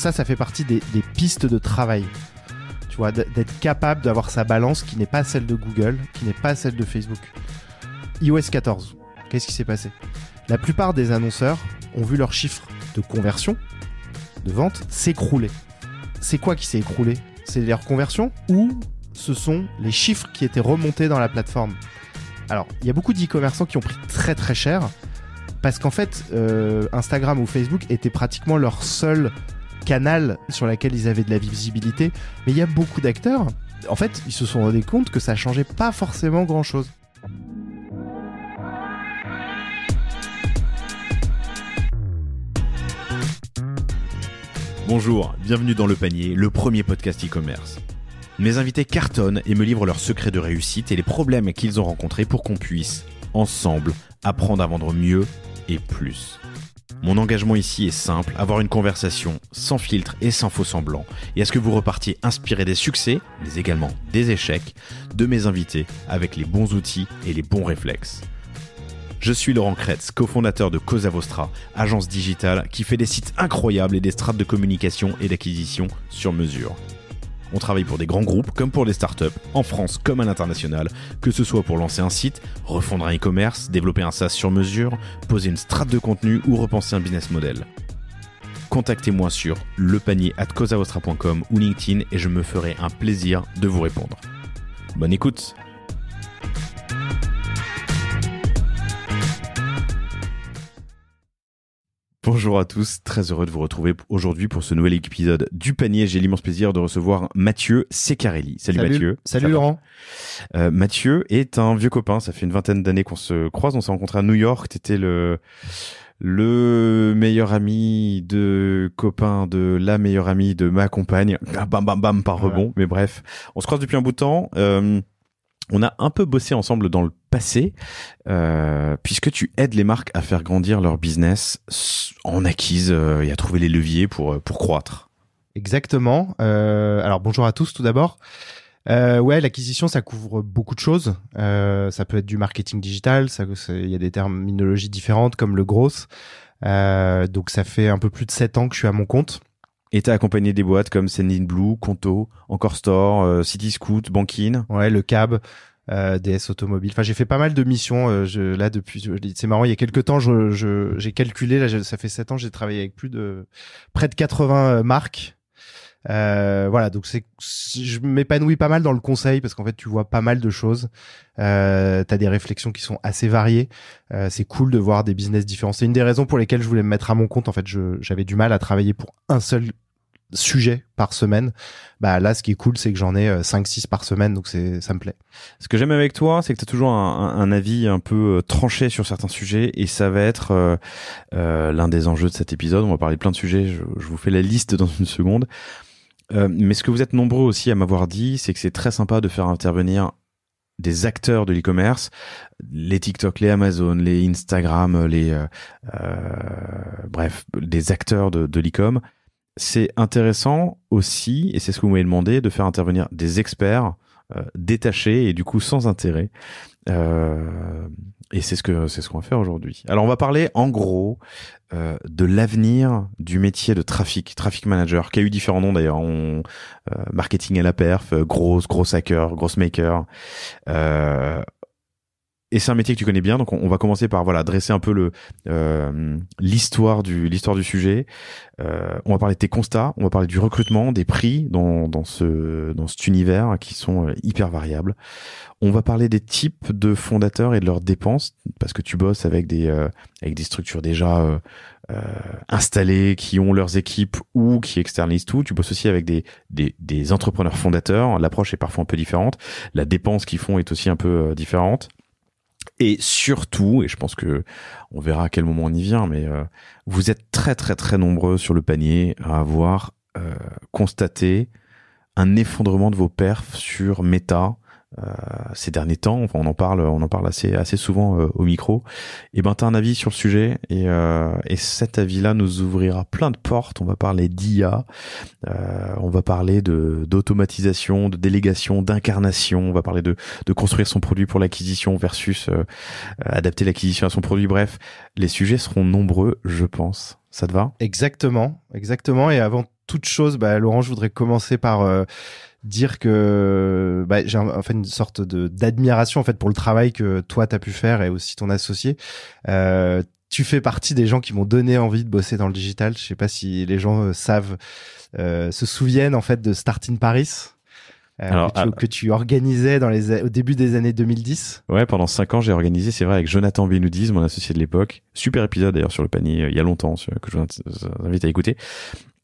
ça fait partie des pistes de travail. Tu vois, d'être capable d'avoir sa balance qui n'est pas celle de Google, qui n'est pas celle de Facebook. iOS 14, qu'est-ce qui s'est passé ? La plupart des annonceurs ont vu leurs chiffres de conversion, de vente, s'écrouler. C'est quoi qui s'est écroulé ? C'est leur conversion ou ce sont les chiffres qui étaient remontés dans la plateforme ? Alors, il y a beaucoup d'e-commerçants qui ont pris très très cher parce qu'en fait, Instagram ou Facebook était pratiquement leur seul canal sur lequel ils avaient de la visibilité. Mais il y a beaucoup d'acteurs, en fait, ils se sont rendus compte que ça changeait pas forcément grand-chose. Bonjour, bienvenue dans Le Panier, le premier podcast e-commerce. Mes invités cartonnent et me livrent leurs secrets de réussite et les problèmes qu'ils ont rencontrés pour qu'on puisse, ensemble, apprendre à vendre mieux et plus. Mon engagement ici est simple, avoir une conversation sans filtre et sans faux semblant, et à ce que vous repartiez inspiré des succès, mais également des échecs, de mes invités avec les bons outils et les bons réflexes. Je suis Laurent Kretz, cofondateur de Cosa Vostra, agence digitale qui fait des sites incroyables et des strates de communication et d'acquisition sur mesure. On travaille pour des grands groupes comme pour des startups, en France comme à l'international, que ce soit pour lancer un site, refondre un e-commerce, développer un SaaS sur mesure, poser une strate de contenu ou repenser un business model. Contactez-moi sur lepanier@cosavostra.com ou LinkedIn et je me ferai un plaisir de vous répondre. Bonne écoute! Bonjour à tous, très heureux de vous retrouver aujourd'hui pour ce nouvel épisode du Panier. J'ai l'immense plaisir de recevoir Mathieu Ceccarelli. Salut Mathieu. Salut Laurent. Mathieu est un vieux copain, ça fait une vingtaine d'années qu'on se croise, on s'est rencontrés à New York, t'étais le meilleur ami de copain de la meilleure amie de ma compagne, bam bam bam par rebond, ouais. Mais bref, on se croise depuis un bout de temps. On a un peu bossé ensemble dans le passé, puisque tu aides les marques à faire grandir leur business en acquise et à trouver les leviers pour croître. Exactement. Alors bonjour à tous tout d'abord. Ouais, l'acquisition ça couvre beaucoup de choses. Ça peut être du marketing digital, il y a des terminologies différentes comme le growth. Donc ça fait un peu plus de 7 ans que je suis à mon compte. Et t'as accompagné des boîtes comme Sendinblue, Conto, Encore Store, Cityscoot, Bankin. Ouais, le Cab, DS Automobile. Enfin, j'ai fait pas mal de missions. Là, depuis, c'est marrant. Il y a quelques temps, j'ai calculé. Là, ça fait 7 ans, j'ai travaillé avec près de 80 marques. Voilà, donc je m'épanouis pas mal dans le conseil parce qu'en fait, tu vois pas mal de choses. T'as des réflexions qui sont assez variées. C'est cool de voir des business différents. C'est une des raisons pour lesquelles je voulais me mettre à mon compte. En fait, j'avais du mal à travailler pour un seul sujet par semaine. Bah là, ce qui est cool, c'est que j'en ai 5-6 par semaine, donc ça me plaît. Ce que j'aime avec toi, c'est que tu as toujours un avis un peu tranché sur certains sujets, et ça va être l'un des enjeux de cet épisode. On va parler de plein de sujets, je vous fais la liste dans une seconde. Mais ce que vous êtes nombreux aussi à m'avoir dit, c'est que c'est très sympa de faire intervenir des acteurs de l'e-commerce, les TikTok, les Amazon, les Instagram, bref, des acteurs de l'e-com. C'est intéressant aussi, et c'est ce que vous m'avez demandé, de faire intervenir des experts détachés et du coup sans intérêt. Et c'est ce qu'on va faire aujourd'hui. Alors on va parler en gros de l'avenir du métier de traffic manager, qui a eu différents noms d'ailleurs. Marketing à la perf, gros hacker, gross maker. Et c'est un métier que tu connais bien, donc on va commencer par dresser un peu l'histoire du sujet. On va parler de tes constats, on va parler du recrutement, des prix dans cet univers qui sont hyper variables. On va parler des types de fondateurs et de leurs dépenses, parce que tu bosses avec des structures déjà installées, qui ont leurs équipes ou qui externalisent tout. Tu bosses aussi avec des entrepreneurs fondateurs. L'approche est parfois un peu différente. La dépense qu'ils font est aussi un peu différente. Et surtout, et je pense que on verra à quel moment on y vient, mais vous êtes très très très nombreux sur le panier à avoir constaté un effondrement de vos perfs sur Meta ces derniers temps. Enfin, on en parle assez souvent au micro. Et ben, t'as un avis sur le sujet, et cet avis-là nous ouvrira plein de portes. On va parler d'IA, on va parler d'automatisation, de délégation, d'incarnation. On va parler de construire son produit pour l'acquisition versus adapter l'acquisition à son produit. Bref, les sujets seront nombreux, je pense. Ça te va ? Exactement. Et avant toute chose, Laurent, je voudrais commencer par dire que j'ai fait une sorte d'admiration en fait pour le travail que toi t'as pu faire et aussi ton associé. Tu fais partie des gens qui m'ont donné envie de bosser dans le digital. Je sais pas si les gens se souviennent en fait de Start in Paris. Que tu organisais au début des années 2010. Ouais, pendant 5 ans, j'ai organisé, c'est vrai, avec Jonathan Benoudis, mon associé de l'époque. Super épisode d'ailleurs sur le panier, il y a longtemps, que je vous invite à écouter.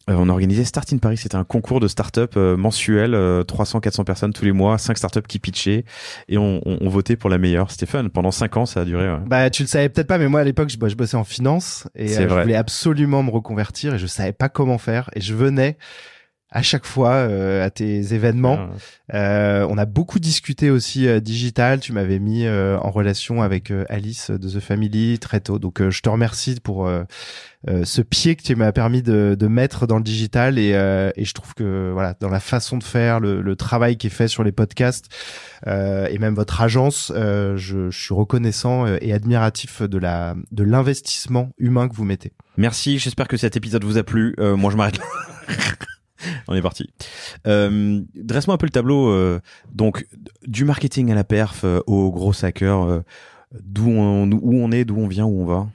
On a organisé Start in Paris, c'était un concours de start-up mensuel, 300-400 personnes tous les mois, 5 start-up qui pitchaient, et on votait pour la meilleure. C'était fun, pendant 5 ans ça a duré. Ouais. Tu le savais peut-être pas, mais moi à l'époque je bossais en finance, et je voulais absolument me reconvertir, et je savais pas comment faire, et je venais à chaque fois à tes événements. On a beaucoup discuté aussi digital. Tu m'avais mis en relation avec Alice de The Family très tôt. Donc je te remercie pour ce pied que tu m'as permis de mettre dans le digital, et je trouve que voilà, dans la façon de faire, le travail qui est fait sur les podcasts et même votre agence, je suis reconnaissant et admiratif de l'investissement humain que vous mettez. Merci, j'espère que cet épisode vous a plu. Moi je m'arrête là. On est parti. Dresse-moi un peu le tableau. Donc, du marketing à la perf, au gros hacker, où on est, d'où on vient, où on va.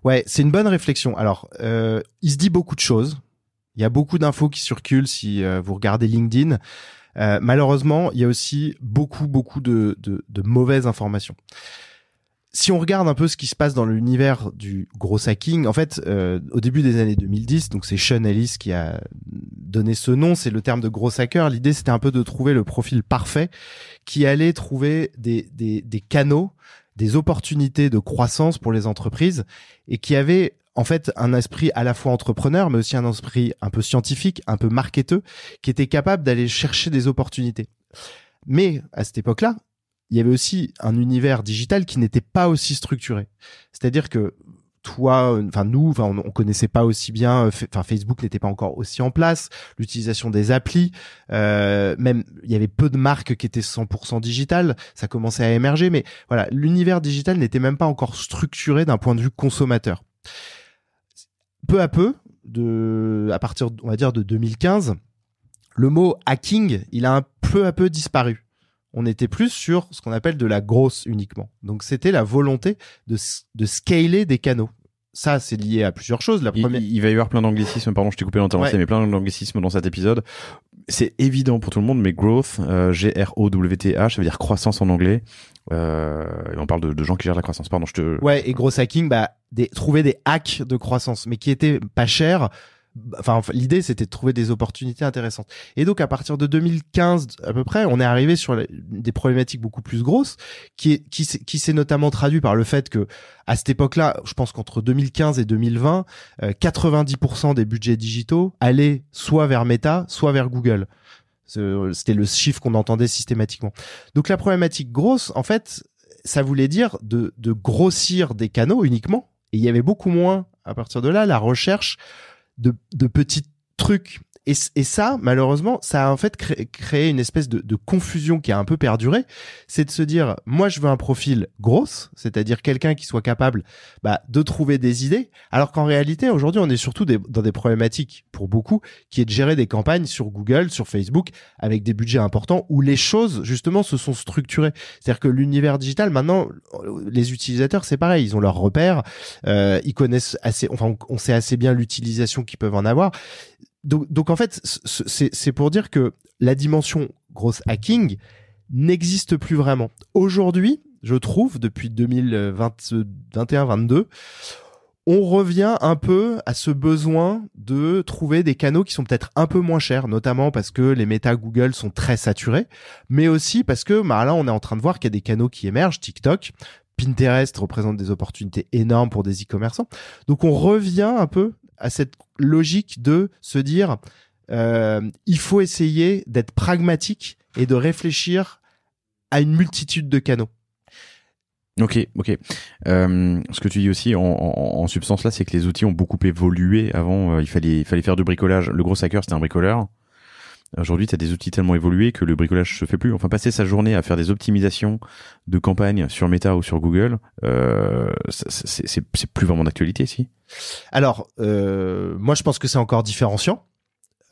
Ouais, c'est une bonne réflexion. Alors, il se dit beaucoup de choses. Il y a beaucoup d'infos qui circulent si vous regardez LinkedIn. Malheureusement, il y a aussi beaucoup de mauvaises informations. Si on regarde un peu ce qui se passe dans l'univers du gros hacking, en fait, au début des années 2010, donc c'est Sean Ellis qui a donné ce nom, c'est le terme de gros hacker. L'idée, c'était un peu de trouver le profil parfait qui allait trouver des canaux, des opportunités de croissance pour les entreprises, et qui avait en fait un esprit à la fois entrepreneur, mais aussi un esprit un peu scientifique, un peu marketeux, qui était capable d'aller chercher des opportunités. Mais à cette époque-là, il y avait aussi un univers digital qui n'était pas aussi structuré. C'est-à-dire que on connaissait pas aussi bien, Facebook n'était pas encore aussi en place, l'utilisation des applis, même il y avait peu de marques qui étaient 100% digitales, ça commençait à émerger, mais voilà, l'univers digital n'était même pas encore structuré d'un point de vue consommateur. Peu à peu, à partir, on va dire, de 2015, le mot hacking, il a peu à peu disparu. On était plus sur ce qu'on appelle de la grosse uniquement. Donc, c'était la volonté de scaler des canaux. Ça, c'est lié à plusieurs choses. La première... il va y avoir plein d'anglicismes, pardon, je t'ai coupé dans ta lancée, mais plein d'anglicismes dans cet épisode. C'est évident pour tout le monde, mais growth, G-R-O-W-T-H, ça veut dire croissance en anglais. On parle de gens qui gèrent la croissance. Pardon, Ouais, et gros hacking, trouver des hacks de croissance, mais qui étaient pas chers. Enfin, l'idée, c'était de trouver des opportunités intéressantes. Et donc, à partir de 2015, à peu près, on est arrivé sur des problématiques beaucoup plus grosses, qui s'est notamment traduit par le fait que, à cette époque-là, je pense qu'entre 2015 et 2020, 90% des budgets digitaux allaient soit vers Meta, soit vers Google. C'était le chiffre qu'on entendait systématiquement. Donc, la problématique grosse, en fait, ça voulait dire de grossir des canaux uniquement. Et il y avait beaucoup moins, à partir de là, la recherche de petits trucs. Et ça, malheureusement, ça a en fait créé une espèce de confusion qui a un peu perduré. C'est de se dire, moi, je veux un profil grosse, c'est-à-dire quelqu'un qui soit capable de trouver des idées, alors qu'en réalité, aujourd'hui, on est surtout dans des problématiques, pour beaucoup, qui est de gérer des campagnes sur Google, sur Facebook, avec des budgets importants, où les choses, justement, se sont structurées. C'est-à-dire que l'univers digital, maintenant, les utilisateurs, c'est pareil, ils ont leurs repères, ils connaissent assez, enfin, on sait assez bien l'utilisation qu'ils peuvent en avoir. Donc en fait, c'est pour dire que la dimension grosse hacking n'existe plus vraiment. Aujourd'hui, je trouve, depuis 2021-22, on revient un peu à ce besoin de trouver des canaux qui sont peut-être un peu moins chers, notamment parce que les méta Google sont très saturés, mais aussi parce que là, on est en train de voir qu'il y a des canaux qui émergent, TikTok, Pinterest représente des opportunités énormes pour des e-commerçants. Donc on revient un peu à cette logique de se dire il faut essayer d'être pragmatique et de réfléchir à une multitude de canaux. Ok. Ce que tu dis aussi en substance là, c'est que les outils ont beaucoup évolué. Avant, il fallait faire du bricolage. Le gros hacker, c'était un bricoleur. Aujourd'hui, tu as des outils tellement évolués que le bricolage se fait plus. Enfin, passer sa journée à faire des optimisations de campagne sur Meta ou sur Google, c'est plus vraiment d'actualité, si. Alors, moi, je pense que c'est encore différenciant.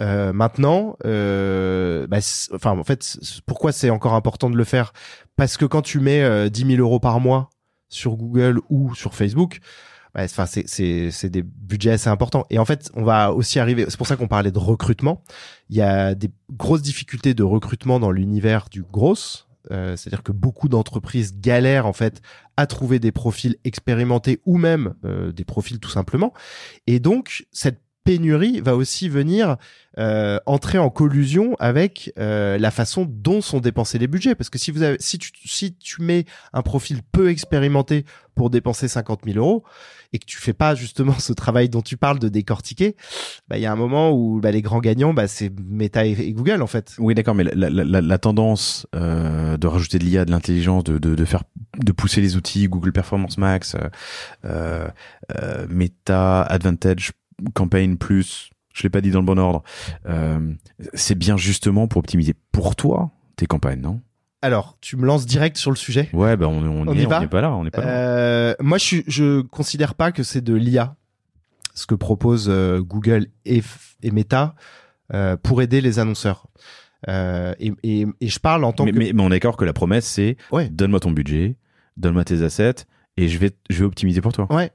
Maintenant, enfin, en fait, pourquoi c'est encore important de le faire? Parce que quand tu mets 10 000 euros par mois sur Google ou sur Facebook, enfin, c'est des budgets assez importants. Et en fait, on va aussi arriver. C'est pour ça qu'on parlait de recrutement. Il y a des grosses difficultés de recrutement dans l'univers du gros. C'est-à-dire que beaucoup d'entreprises galèrent en fait à trouver des profils expérimentés ou même des profils tout simplement. Et donc cette pénurie va aussi venir entrer en collusion avec la façon dont sont dépensés les budgets. Parce que si tu mets un profil peu expérimenté pour dépenser 50 000 euros et que tu fais pas justement ce travail dont tu parles de décortiquer, il y a un moment où les grands gagnants, c'est Meta et Google en fait. Oui, d'accord, mais la tendance de rajouter de l'IA, de l'intelligence, de pousser les outils Google Performance Max, Meta, Advantage, Campaign Plus, je l'ai pas dit dans le bon ordre, c'est bien justement pour optimiser pour toi tes campagnes, non? Alors, tu me lances direct sur le sujet. Ouais, on n'est pas là. Moi, je considère pas que c'est de l'IA, ce que propose Google et Meta pour aider les annonceurs. Et je parle en tant que... Mais on est d'accord que la promesse, c'est donne-moi ton budget, donne-moi tes assets, et je vais optimiser pour toi. Ouais,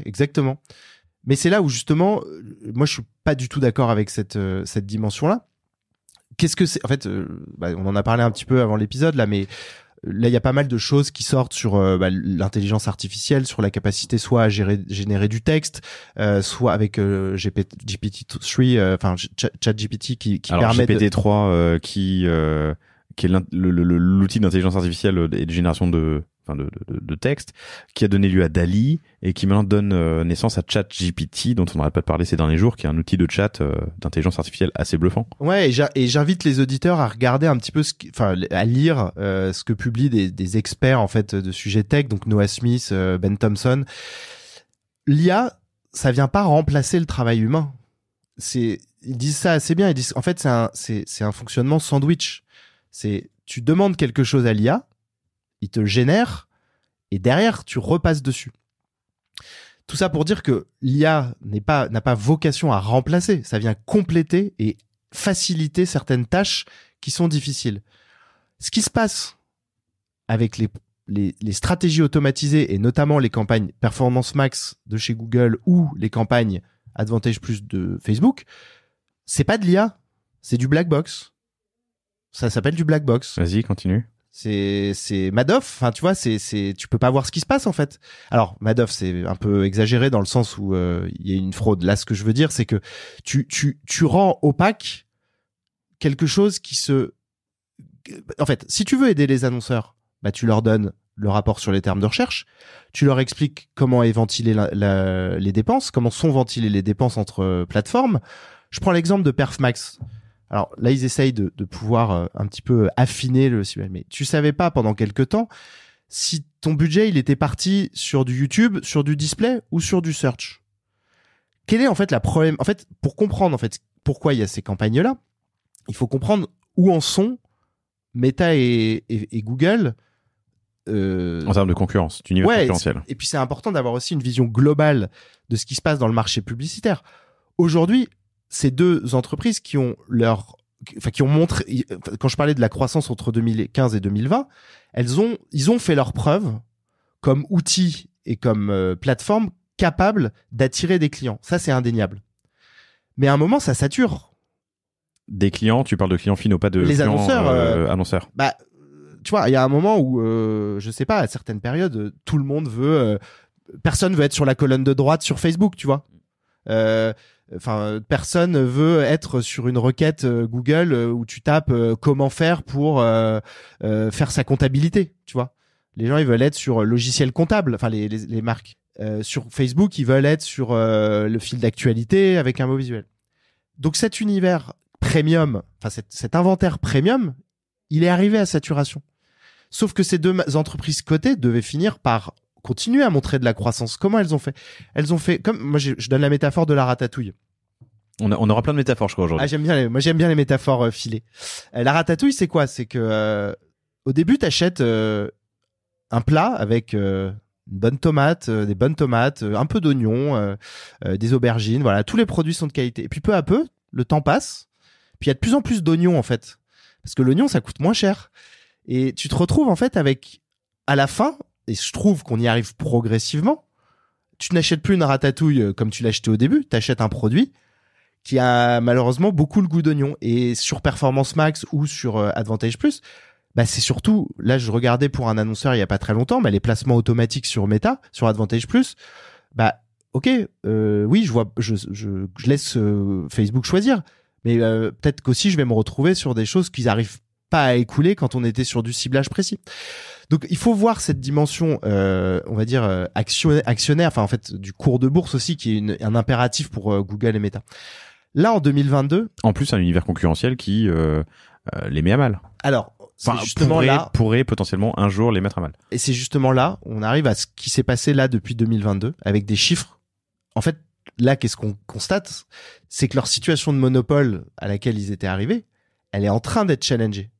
exactement. Mais c'est là où justement, moi, je suis pas du tout d'accord avec cette dimension-là. Qu'est-ce que c'est? En fait, on en a parlé un petit peu avant l'épisode là, mais là il y a pas mal de choses qui sortent sur l'intelligence artificielle, sur la capacité soit à générer du texte, soit avec GPT-3, enfin ChatGPT qui permet GPT-3 qui est l'outil d'intelligence artificielle et de génération de texte, qui a donné lieu à DALL-E et qui maintenant donne naissance à ChatGPT, dont on n'arrête pas de parler ces derniers jours, qui est un outil de chat d'intelligence artificielle assez bluffant. Ouais, et j'invite les auditeurs à regarder un petit peu à lire ce que publient des experts en fait de sujets tech, donc Noah Smith, Ben Thompson. L'IA, ça vient pas remplacer le travail humain. Ils disent ça assez bien. Ils disent en fait c'est un fonctionnement sandwich. C'est tu demandes quelque chose à l'IA, il te génère et derrière tu repasses dessus. Tout ça pour dire que l'IA n'a pas vocation à remplacer, ça vient compléter et faciliter certaines tâches qui sont difficiles. Ce qui se passe avec les stratégies automatisées et notamment les campagnes Performance Max de chez Google ou les campagnes Advantage Plus de Facebook, c'est pas de l'IA, c'est du black box. Ça s'appelle du black box. Vas-y, continue. C'est Madoff, enfin tu vois, tu peux pas voir ce qui se passe en fait. Alors Madoff c'est un peu exagéré dans le sens où il y a une fraude. Là ce que je veux dire c'est que tu rends opaque quelque chose en fait, si tu veux aider les annonceurs, tu leur donnes le rapport sur les termes de recherche, tu leur expliques comment est ventilé les dépenses, comment sont ventilées les dépenses entre plateformes. Je prends l'exemple de PerfMax. Alors là, ils essayent de pouvoir un petit peu affiner le ciblage. Mais tu savais pas pendant quelque temps si ton budget, il était parti sur du YouTube, sur du display ou sur du search. Quel est en fait la problème? En fait, pour comprendre en fait pourquoi il y a ces campagnes-là, il faut comprendre où en sont Meta et Google. En termes de concurrence, d'univers concurrentiel. Et puis c'est important d'avoir aussi une vision globale de ce qui se passe dans le marché publicitaire. Aujourd'hui, ces deux entreprises qui ont montré, quand je parlais de la croissance entre 2015 et 2020, ils ont fait leurs preuves comme outil et comme plateforme capable d'attirer des clients. Ça, c'est indéniable. Mais à un moment, ça sature. Des clients, tu parles de clients finaux, pas de les clients annonceurs. Tu vois, il y a un moment où, je sais pas, à certaines périodes, tout le monde personne veut être sur la colonne de droite sur Facebook, tu vois. Personne veut être sur une requête Google où tu tapes comment faire pour faire sa comptabilité, tu vois. Les gens, ils veulent être sur logiciel comptable, enfin les marques. Sur Facebook, ils veulent être sur le fil d'actualité avec un mot visuel. Donc cet univers premium, enfin cet inventaire premium, il est arrivé à saturation. Sauf que ces deux entreprises cotées devaient finir par continuer à montrer de la croissance. Comment elles ont fait? Elles ont fait comme moi, je donne la métaphore de la ratatouille. On aura plein de métaphores, je crois, aujourd'hui. J'aime bien les métaphores filées. La ratatouille, c'est quoi? C'est que au début, t'achètes un plat avec une bonne tomate, des bonnes tomates, un peu d'oignons, des aubergines. Voilà, tous les produits sont de qualité. Et puis peu à peu, le temps passe, puis il y a de plus en plus d'oignons en fait, parce que l'oignon ça coûte moins cher, et tu te retrouves en fait avec, à la fin, et je trouve qu'on y arrive progressivement, tu n'achètes plus une ratatouille comme tu l'achetais au début, tu achètes un produit qui a malheureusement beaucoup le goût d'oignon, et sur Performance Max ou sur Advantage Plus, bah c'est surtout, là je regardais pour un annonceur il y a pas très longtemps, mais les placements automatiques sur Meta, sur Advantage Plus, bah ok, oui je laisse Facebook choisir, mais peut-être qu'aussi je vais me retrouver sur des choses qu'ils arrivent pas à écouler quand on était sur du ciblage précis. Donc il faut voir cette dimension, on va dire actionnaire, enfin en fait du cours de bourse aussi, qui est un impératif pour Google et Meta. Là en 2022, en plus un univers concurrentiel qui les met à mal. Alors c'est justement là pourrait potentiellement un jour les mettre à mal. Et c'est justement là, on arrive à ce qui s'est passé là depuis 2022 avec des chiffres. En fait, là, qu'est-ce qu'on constate? C'est que leur situation de monopole à laquelle ils étaient arrivés, elle est en train d'être challengée.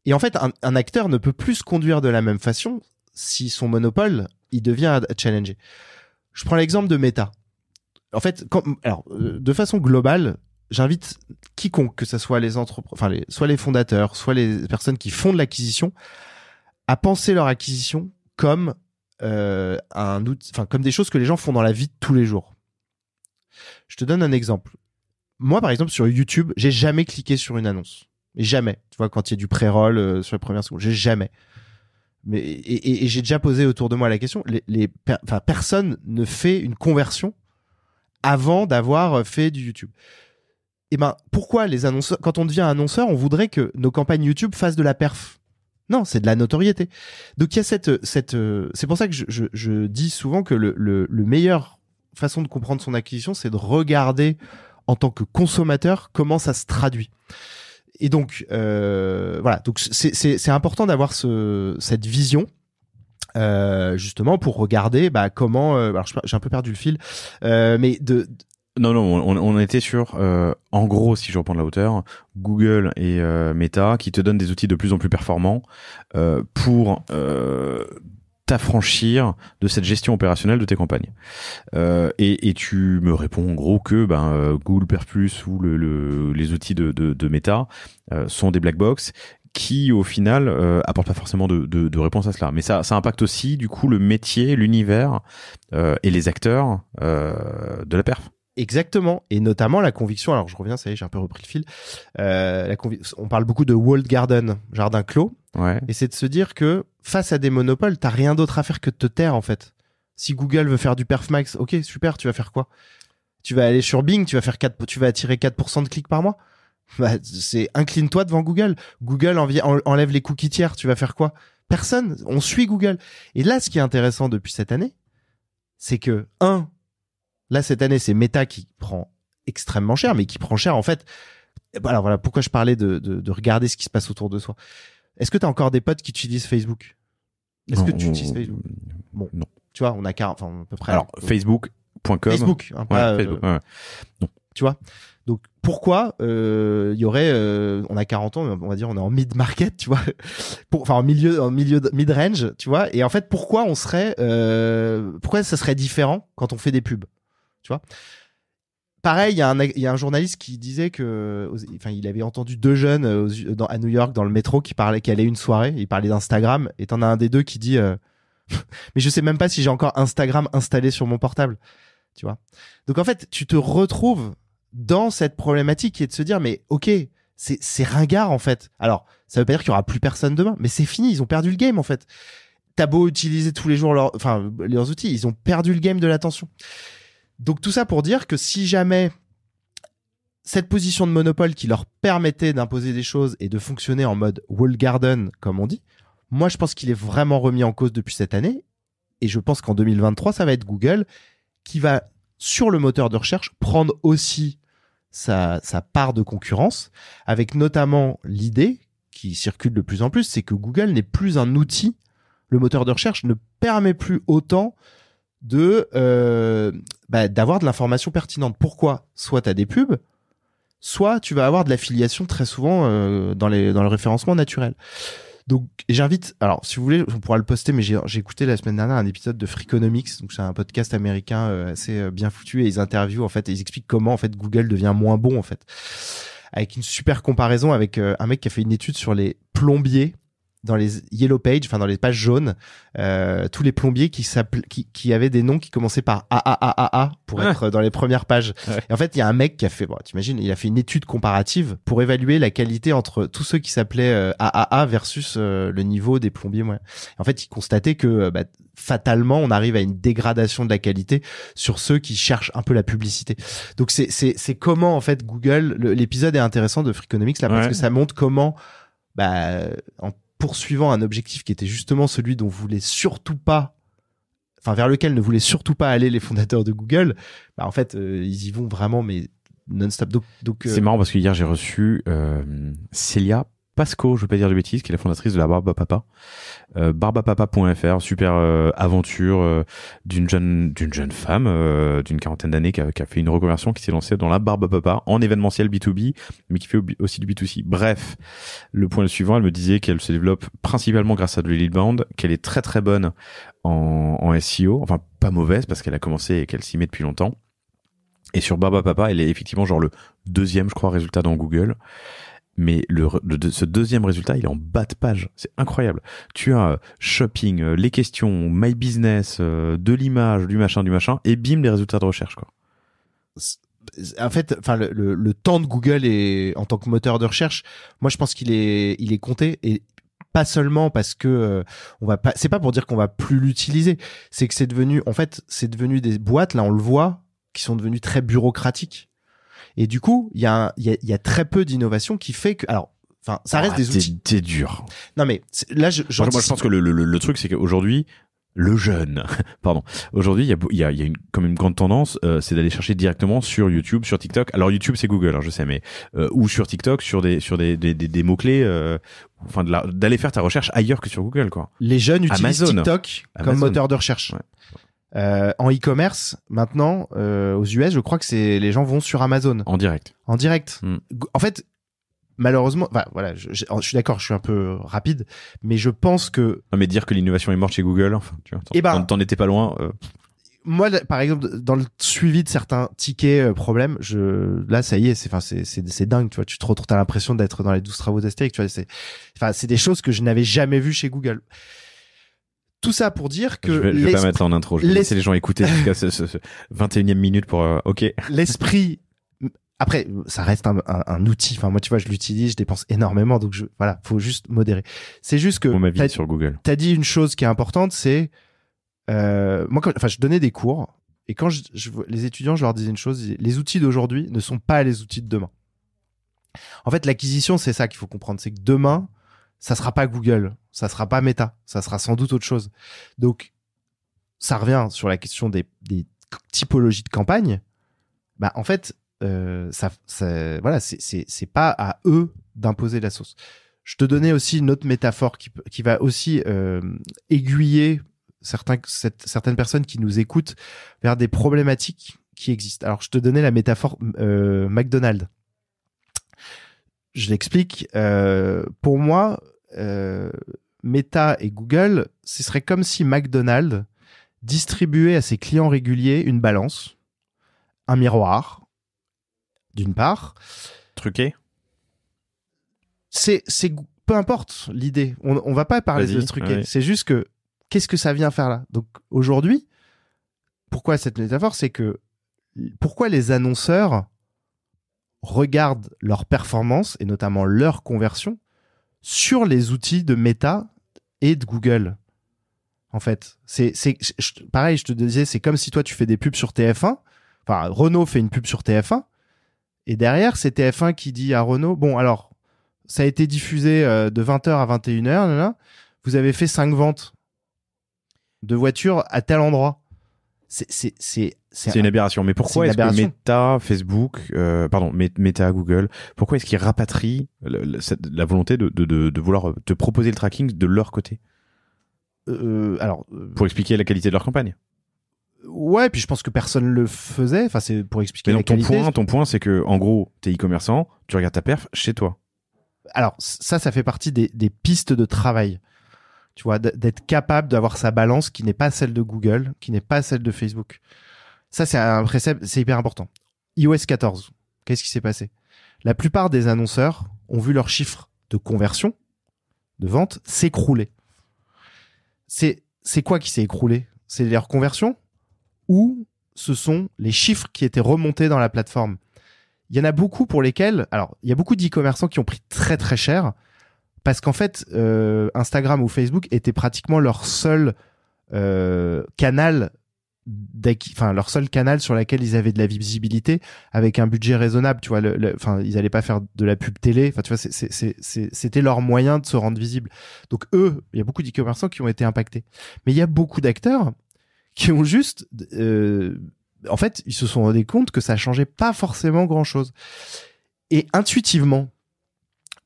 Et en fait, un acteur ne peut plus se conduire de la même façon si son monopole, il devient challengé. Je prends l'exemple de Meta. En fait, de façon globale, j'invite quiconque, que ce soit soit les fondateurs, soit les personnes qui font de l'acquisition, à penser leur acquisition comme comme des choses que les gens font dans la vie de tous les jours. Je te donne un exemple. Moi, par exemple, sur YouTube, j'ai jamais cliqué sur une annonce. Jamais. Tu vois, quand il y a du pré-roll sur les premières secondes, j'ai jamais. Mais et j'ai déjà posé autour de moi la question. Personne ne fait une conversion avant d'avoir fait du YouTube. Et ben, pourquoi les annonceurs, quand on devient annonceur, on voudrait que nos campagnes YouTube fassent de la perf? Non, c'est de la notoriété. Donc il y a c'est pour ça que je dis souvent que le meilleur façon de comprendre son acquisition, c'est de regarder en tant que consommateur comment ça se traduit. Et donc voilà, donc c'est important d'avoir cette vision. Justement pour regarder comment alors j'ai un peu perdu le fil mais non, on était sur, en gros, si je reprends de la hauteur, Google et Meta qui te donnent des outils de plus en plus performants pour t'affranchir de cette gestion opérationnelle de tes campagnes. Et tu me réponds en gros que Google Perf Plus ou les outils de Meta sont des black box qui au final apportent pas forcément de réponse à cela. Mais ça impacte aussi du coup le métier, l'univers et les acteurs de la perf. Exactement, et notamment la conviction, alors je reviens, ça y est, j'ai un peu repris le fil, on parle beaucoup de walled garden, jardin clos, ouais. Et c'est de se dire que face à des monopoles, t'as rien d'autre à faire que de te taire en fait. Si Google veut faire du perf max, ok, super, tu vas faire quoi? Tu vas aller sur Bing, tu vas attirer 4% de clics par mois? C'est incline-toi devant Google. Google enlève les cookies tiers, tu vas faire quoi? Personne, on suit Google. Et là, ce qui est intéressant depuis cette année, c'est que, là, cette année, c'est Meta qui prend extrêmement cher, mais qui prend cher, en fait. Alors voilà, pourquoi je parlais de regarder ce qui se passe autour de soi. Est-ce que tu as encore des potes qui utilisent Facebook? Est-ce que tu utilises Facebook? Bon, non. Tu vois, on a à peu près. Alors, Facebook.com. Facebook, pas Facebook, ouais. Non. Tu vois? Donc, pourquoi il y aurait, on a 40 ans, on va dire, on est en mid-market, tu vois, en milieu mid-range, tu vois, et en fait, pourquoi ça serait différent quand on fait des pubs? Tu vois, pareil, il y a un journaliste qui disait il avait entendu deux jeunes à New York dans le métro qui allaient une soirée, il parlait d'Instagram, et t'en as un des deux qui dit mais je sais même pas si j'ai encore Instagram installé sur mon portable, tu vois. Donc en fait, tu te retrouves dans cette problématique qui est de se dire mais ok, c'est ringard en fait. Alors ça veut pas dire qu'il y aura plus personne demain, mais c'est fini, ils ont perdu le game en fait. T'as beau utiliser tous les jours leurs outils, ils ont perdu le game de l'attention. Donc tout ça pour dire que si jamais cette position de monopole qui leur permettait d'imposer des choses et de fonctionner en mode walled garden, comme on dit, moi je pense qu'il est vraiment remis en cause depuis cette année. Et je pense qu'en 2023, ça va être Google qui va, sur le moteur de recherche, prendre aussi sa part de concurrence, avec notamment l'idée qui circule de plus en plus, c'est que Google n'est plus un outil. Le moteur de recherche ne permet plus autant d'avoir de l'information pertinente. Pourquoi? Soit tu as des pubs, soit tu vas avoir de l'affiliation très souvent dans le référencement naturel. Donc j'invite, alors si vous voulez, on pourra le poster, mais j'ai écouté la semaine dernière un épisode de Freakonomics, donc c'est un podcast américain assez bien foutu, et ils interviewent en fait, et ils expliquent comment en fait Google devient moins bon en fait, avec une super comparaison avec un mec qui a fait une étude sur les plombiers dans les yellow pages, enfin dans les pages jaunes, tous les plombiers qui avaient des noms qui commençaient par AAAAA pour être dans les premières pages. Ouais. Et en fait, il y a un mec qui a fait, bon, t'imagines, il a fait une étude comparative pour évaluer la qualité entre tous ceux qui s'appelaient AAA versus le niveau des plombiers moyens. En fait, il constatait que fatalement, on arrive à une dégradation de la qualité sur ceux qui cherchent un peu la publicité. Donc c'est comment en fait Google. L'épisode est intéressant de Freakonomics là parce que ça montre comment en poursuivant un objectif qui était justement celui dont voulait surtout pas, enfin vers lequel ne voulaient surtout pas aller les fondateurs de Google, en fait ils y vont vraiment mais non-stop. Donc c'est marrant parce que hier j'ai reçu Célia Pasco, je veux pas dire de bêtises, qui est la fondatrice de la Barbapapa, barbapapa.fr, super aventure d'une jeune femme d'une quarantaine d'années qui a fait une reconversion, qui s'est lancée dans la Barbapapa en événementiel B2B, mais qui fait aussi du B2C. Bref, le point suivant, elle me disait qu'elle se développe principalement grâce à de l'e-lead qu'elle est très très bonne en SEO, enfin pas mauvaise parce qu'elle a commencé et qu'elle s'y met depuis longtemps. Et sur Barbapapa, elle est effectivement genre le deuxième, je crois, résultat dans Google. Mais ce deuxième résultat, il est en bas de page. C'est incroyable. Tu as shopping, les questions, my business, de l'image, du machin, et bim, les résultats de recherche, quoi. En fait, enfin, le temps de Google en tant que moteur de recherche, moi, je pense qu'il est compté, et pas seulement parce que c'est pas pour dire qu'on va plus l'utiliser. C'est que c'est devenu des boîtes, là, on le voit, qui sont devenues très bureaucratiques. Et du coup, il y a très peu d'innovation qui fait que, alors, enfin, ça reste des outils. C'est dur. Non mais là, moi, je pense que le truc, c'est qu'aujourd'hui, aujourd'hui, il y a comme une grande tendance, c'est d'aller chercher directement sur YouTube, sur TikTok. Alors YouTube, c'est Google, hein, je sais, mais ou sur TikTok, sur des mots clés, enfin d'aller faire ta recherche ailleurs que sur Google, quoi. Les jeunes utilisent TikTok comme Amazon. moteur de recherche. Ouais. En e-commerce, maintenant, aux US, je crois que les gens vont sur Amazon. En direct. En fait, malheureusement, voilà, je suis d'accord, je suis un peu rapide, mais je pense que... Non, mais dire que l'innovation est morte chez Google, enfin, tu vois, t'en étais pas loin. Moi, par exemple, dans le suivi de certains tickets problèmes, là, ça y est, c'est dingue, tu vois, t'as l'impression d'être dans les 12 travaux d'Astérix, tu vois, c'est des choses que je n'avais jamais vues chez Google. Tout ça pour dire que... Je vais pas mettre ça en intro, je vais laisser les gens écouter jusqu'à ce 21e minute pour... OK. L'esprit... Après, ça reste un outil. Enfin, moi, tu vois, je l'utilise, je dépense énormément, donc voilà, faut juste modérer. C'est juste que... ma vie sur Google. T'as dit une chose qui est importante, c'est... moi, je donnais des cours, et quand les étudiants, je leur disais une chose, les outils d'aujourd'hui ne sont pas les outils de demain. En fait, l'acquisition, c'est ça qu'il faut comprendre, c'est que demain, ça sera pas Google, ça sera pas Meta, ça sera sans doute autre chose. Donc, ça revient sur la question des typologies de campagne. En fait, voilà, c'est pas à eux d'imposer la sauce. Je te donnais aussi une autre métaphore qui va aussi aiguiller certaines personnes qui nous écoutent vers des problématiques qui existent. Alors, je te donnais la métaphore McDonald's. Je l'explique. Pour moi, Meta et Google, ce serait comme si McDonald's distribuait à ses clients réguliers une balance, un miroir, d'une part. Truqué. C'est peu importe l'idée. On va pas parler de truqué. Ouais. C'est juste que qu'est-ce que ça vient faire là? Donc aujourd'hui, pourquoi cette métaphore? C'est que pourquoi les annonceurs regardent leur performance et notamment leur conversion sur les outils de Meta et de Google. En fait, pareil, je te disais, c'est comme si toi tu fais des pubs sur TF1. Enfin, Renault fait une pub sur TF1 et derrière c'est TF1 qui dit à Renault, bon alors ça a été diffusé de 20h à 21h, vous avez fait 5 ventes de voitures à tel endroit. C'est une aberration. Mais pourquoi est-ce que Meta, Facebook, Meta, Google, pourquoi est-ce qu'ils rapatrient la volonté de vouloir te proposer le tracking de leur côté? Pour expliquer la qualité de leur campagne. Ouais, puis je pense que personne le faisait. Enfin, c'est pour expliquer la qualité. Ton point, c'est que, en gros, t'es e-commerçant, tu regardes ta perf chez toi. Alors ça fait partie des pistes de travail. Tu vois, d'être capable d'avoir sa balance qui n'est pas celle de Google, qui n'est pas celle de Facebook. Ça, c'est un précepte, c'est hyper important. iOS 14, qu'est-ce qui s'est passé? La plupart des annonceurs ont vu leurs chiffres de conversion, de vente, s'écrouler. C'est quoi qui s'est écroulé? C'est leur conversion ou ce sont les chiffres qui étaient remontés dans la plateforme? Il y en a beaucoup pour lesquels... Alors, il y a beaucoup d'e-commerçants qui ont pris très très cher parce qu'en fait, Instagram ou Facebook était pratiquement leur seul canal, leur seul canal sur lequel ils avaient de la visibilité avec un budget raisonnable. Tu vois, ils n'allaient pas faire de la pub télé. Enfin, tu vois, c'était leur moyen de se rendre visible. Donc eux, il y a beaucoup d'e-commerçants qui ont été impactés. Mais il y a beaucoup d'acteurs qui ont juste... en fait, ils se sont rendus compte que ça changeait pas forcément grand-chose. Et intuitivement,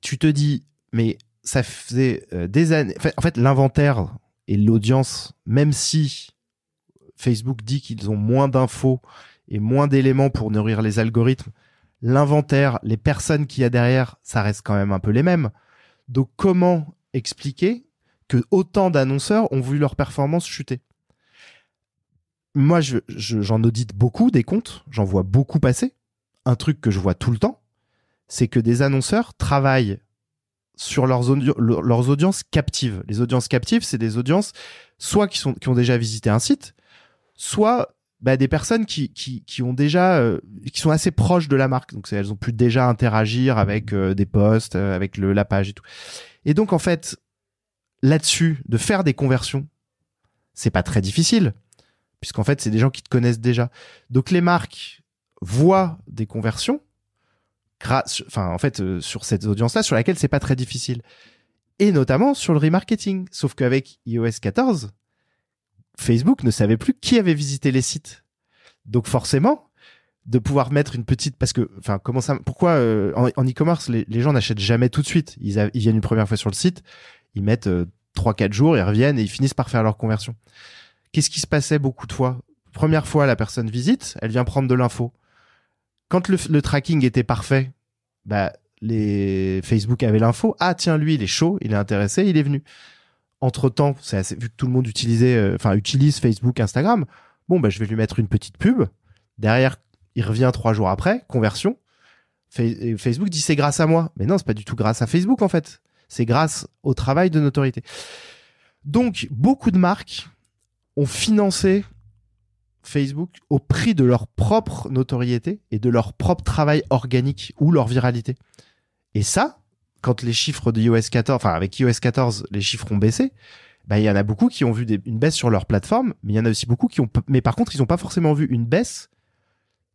tu te dis, mais ça faisait des années... En fait, l'inventaire et l'audience, même si Facebook dit qu'ils ont moins d'infos et moins d'éléments pour nourrir les algorithmes, l'inventaire, les personnes qu'il y a derrière, ça reste quand même un peu les mêmes. Donc, comment expliquer que autant d'annonceurs ont vu leur performance chuter? Moi, j'en audite beaucoup des comptes, j'en vois beaucoup passer. Un truc que je vois tout le temps, c'est que des annonceurs travaillent sur leurs audiences captives. Les audiences captives, c'est des audiences soit qui ont déjà visité un site, soit des personnes qui ont déjà qui sont assez proches de la marque. Donc elles ont pu déjà interagir avec des posts, avec la page et tout. Et donc en fait, là-dessus, de faire des conversions, c'est pas très difficile, puisqu'en fait, c'est des gens qui te connaissent déjà. Donc les marques voient des conversions sur cette audience-là, sur laquelle c'est pas très difficile. Et notamment sur le remarketing. Sauf qu'avec iOS 14, Facebook ne savait plus qui avait visité les sites. Donc forcément, de pouvoir mettre une petite... Parce que, pourquoi en e-commerce, les gens n'achètent jamais tout de suite. Ils viennent une première fois sur le site, ils mettent 3-4 jours, ils reviennent et ils finissent par faire leur conversion. Qu'est-ce qui se passait beaucoup de fois? Première fois, la personne visite, elle vient prendre de l'info. Quand le tracking était parfait, les Facebook avaient l'info. Ah tiens, lui, il est chaud, il est intéressé, il est venu. Entre-temps, vu que tout le monde utilise Facebook, Instagram, je vais lui mettre une petite pub. Derrière, il revient 3 jours après, conversion. Facebook dit c'est grâce à moi. Mais non, c'est pas du tout grâce à Facebook en fait. C'est grâce au travail de notoriété. Donc, beaucoup de marques ont financé Facebook au prix de leur propre notoriété et de leur propre travail organique ou leur viralité. Et ça, quand les chiffres de iOS 14, avec iOS 14, les chiffres ont baissé, il y en a beaucoup qui ont vu une baisse sur leur plateforme, mais il y en a aussi beaucoup mais par contre, ils n'ont pas forcément vu une baisse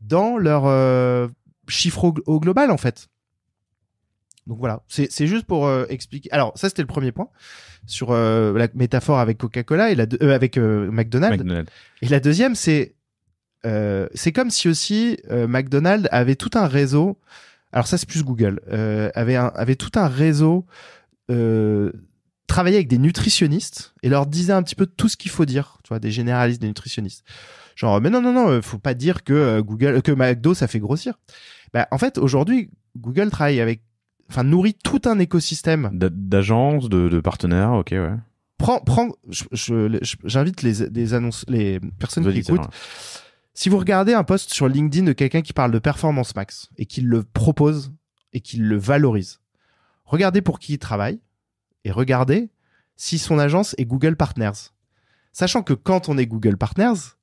dans leur chiffre au global, en fait. Donc voilà, c'est juste pour expliquer. Alors ça, c'était le premier point sur la métaphore avec Coca-Cola et avec McDonald's. Et la deuxième, c'est comme si aussi McDonald's avait tout un réseau. Alors ça, c'est plus Google. Avait tout un réseau, travaillait avec des nutritionnistes et leur disait un petit peu tout ce qu'il faut dire. Tu vois, des généralistes, des nutritionnistes. Genre, mais non, faut pas dire que que McDo ça fait grossir. En fait, aujourd'hui, Google travaille nourrit tout un écosystème d'agences, de partenaires. Ok, ouais. J'invite les personnes qui écoutent. Ouais. Si vous regardez un post sur LinkedIn de quelqu'un qui parle de Performance Max et qu'il le propose et qu'il le valorise, regardez pour qui il travaille et regardez si son agence est Google Partners. Sachant que quand on est Google Partners,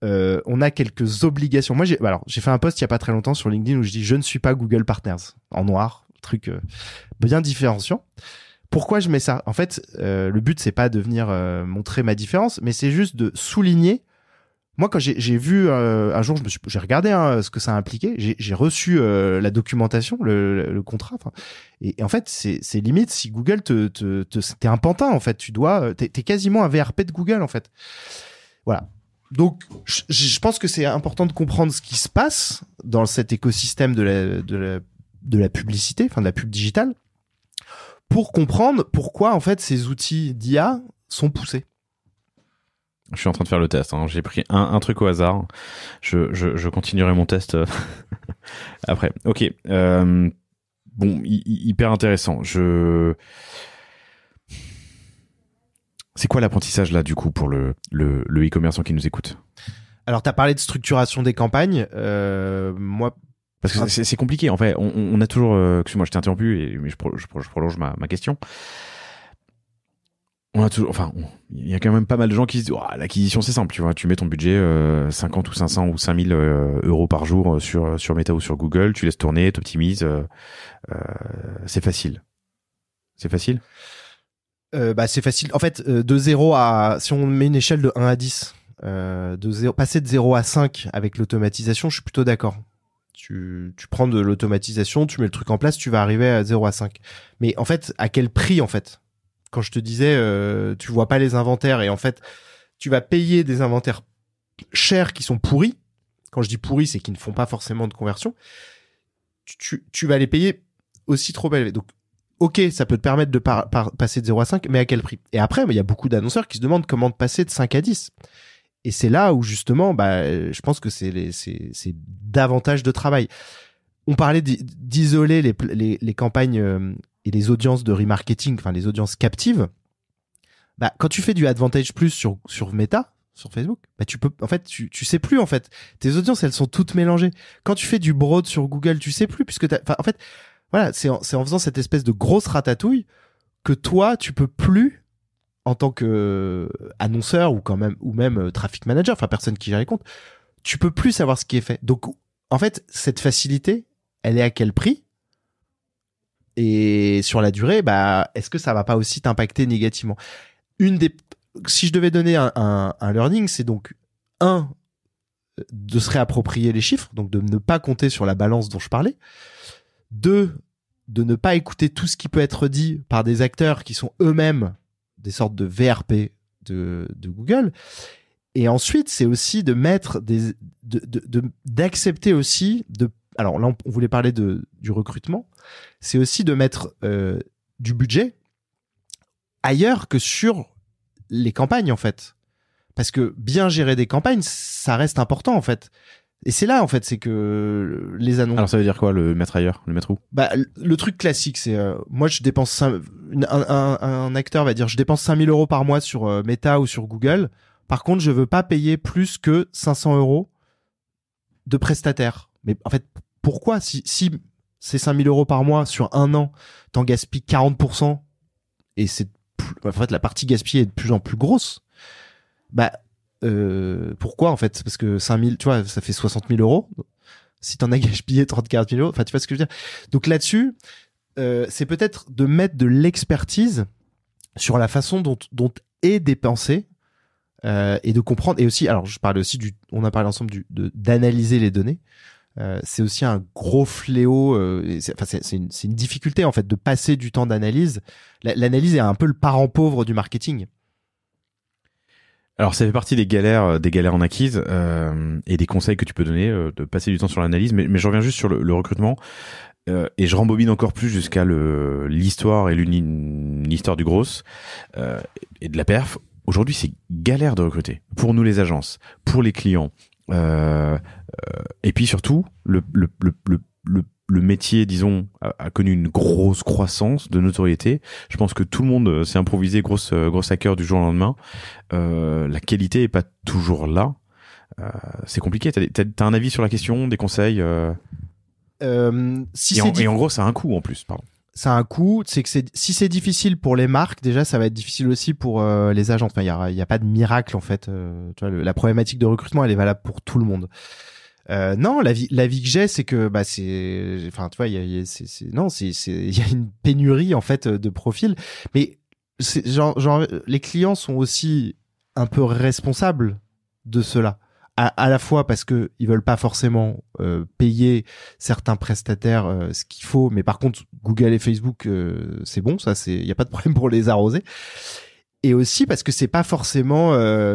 on a quelques obligations. Moi, j'ai fait un post il y a pas très longtemps sur LinkedIn où je dis je ne suis pas Google Partners en noir, truc bien différenciant. Pourquoi je mets ça? En fait, le but c'est pas de venir montrer ma différence, mais c'est juste de souligner. Moi, quand j'ai vu un jour, j'ai regardé ce que ça impliquait. J'ai reçu la documentation, le contrat. Et en fait, c'est limite si Google t'es un pantin en fait. T'es quasiment un VRP de Google en fait. Voilà. Donc, je pense que c'est important de comprendre ce qui se passe dans cet écosystème de la publicité, de la pub digitale, pour comprendre pourquoi en fait ces outils d'IA sont poussés. Je suis en train de faire le test. Hein. J'ai pris un truc au hasard. Je continuerai mon test après. Ok. Bon, hyper intéressant. C'est quoi l'apprentissage là du coup pour le e-commerçant qui nous écoute? Alors, tu as parlé de structuration des campagnes. Moi, parce que c'est compliqué. En fait, on a toujours. Excuse-moi, je t'ai interrompu, mais je prolonge ma question. On a toujours. Enfin, il y a quand même pas mal de gens qui se disent, l'acquisition c'est simple, tu vois. Tu mets ton budget 50 ou 500 ou 5000 euros par jour sur Meta ou sur Google. Tu laisses tourner, t'optimises. C'est facile. C'est facile. C'est facile. En fait, de 0 à, si on met une échelle de 1 à 10, passer de 0 à 5 avec l'automatisation, je suis plutôt d'accord. Tu prends de l'automatisation, tu mets le truc en place, tu vas arriver à 0 à 5. Mais en fait, à quel prix, en fait? Quand je te disais, tu vois pas les inventaires et en fait, tu vas payer des inventaires chers qui sont pourris. Quand je dis pourris, c'est qu'ils ne font pas forcément de conversion. Tu vas les payer aussi trop élevés. Donc, ok, ça peut te permettre de passer de 0 à 5, mais à quel prix? Et après, il y a beaucoup d'annonceurs qui se demandent comment passer de 5 à 10. Et c'est là où, justement, je pense que c'est davantage de travail. On parlait d'isoler les campagnes et les audiences de remarketing, enfin les audiences captives. Quand tu fais du Advantage Plus sur Meta, sur Facebook, tu peux, en fait, tu sais plus, en fait. Tes audiences, elles sont toutes mélangées. Quand tu fais du Broad sur Google, tu sais plus, puisque en fait, voilà, c'est en faisant cette espèce de grosse ratatouille que toi, tu peux plus, en tant que annonceur ou même traffic manager, enfin personne qui gère les comptes, tu peux plus savoir ce qui est fait. Donc, en fait, cette facilité, elle est à quel prix? Et sur la durée, est-ce que ça va pas aussi t'impacter négativement? Si je devais donner un learning, c'est donc de se réapproprier les chiffres, donc de ne pas compter sur la balance dont je parlais. 2, de ne pas écouter tout ce qui peut être dit par des acteurs qui sont eux-mêmes des sortes de VRP de Google. Et ensuite, c'est aussi de mettre d'accepter aussi alors là, on voulait parler du recrutement. C'est aussi de mettre du budget ailleurs que sur les campagnes, en fait. Parce que bien gérer des campagnes, ça reste important, en fait. Et c'est là, en fait, c'est que les annonces... Alors, ça veut dire quoi, le mettre ailleurs? Le mettre où? Le truc classique, c'est... moi, je dépense... un acteur va dire, je dépense 5000 euros par mois sur Meta ou sur Google. Par contre, je veux pas payer plus que 500 euros de prestataire. Mais en fait, pourquoi? Si c'est 5000 euros par mois sur un an, t'en gaspilles 40%, et en fait, la partie gaspillée est de plus en plus grosse. Pourquoi, en fait? Parce que 5000, tu vois, ça fait 60 000 euros. Si t'en as gaspillé 34 000 euros, enfin, tu vois ce que je veux dire? Donc là-dessus, c'est peut-être de mettre de l'expertise sur la façon dont est dépensé, et de comprendre. Et aussi, alors, je parle aussi on a parlé ensemble d'analyser les données. C'est aussi un gros fléau. C'est une difficulté, en fait, de passer du temps d'analyse. L'analyse est un peu le parent pauvre du marketing. Alors, ça fait partie des galères en acquise et des conseils que tu peux donner de passer du temps sur l'analyse. Mais je reviens juste sur le recrutement et je rembobine encore plus jusqu'à l'histoire et l'histoire du gros et de la perf. Aujourd'hui, c'est galère de recruter pour nous les agences, pour les clients. Et puis surtout, le métier, disons, a connu une grosse croissance de notoriété. Je pense que tout le monde s'est improvisé gros hacker du jour au lendemain. La qualité est pas toujours là. C'est compliqué. T'as un avis sur la question, des conseils et en gros, ça a un coût en plus. Pardon. Ça a un coût. C'est que si c'est difficile pour les marques, déjà, ça va être difficile aussi pour les agents. Enfin, il y a pas de miracle, en fait. Tu vois, la problématique de recrutement, elle est valable pour tout le monde. Non, l'avis que j'ai, c'est que enfin, tu vois, il y a une pénurie, en fait, de profils. Mais genre les clients sont aussi un peu responsables de cela. À la fois parce que ils veulent pas forcément payer certains prestataires ce qu'il faut, mais par contre Google et Facebook c'est bon, ça il y a pas de problème pour les arroser. Et aussi parce que c'est pas forcément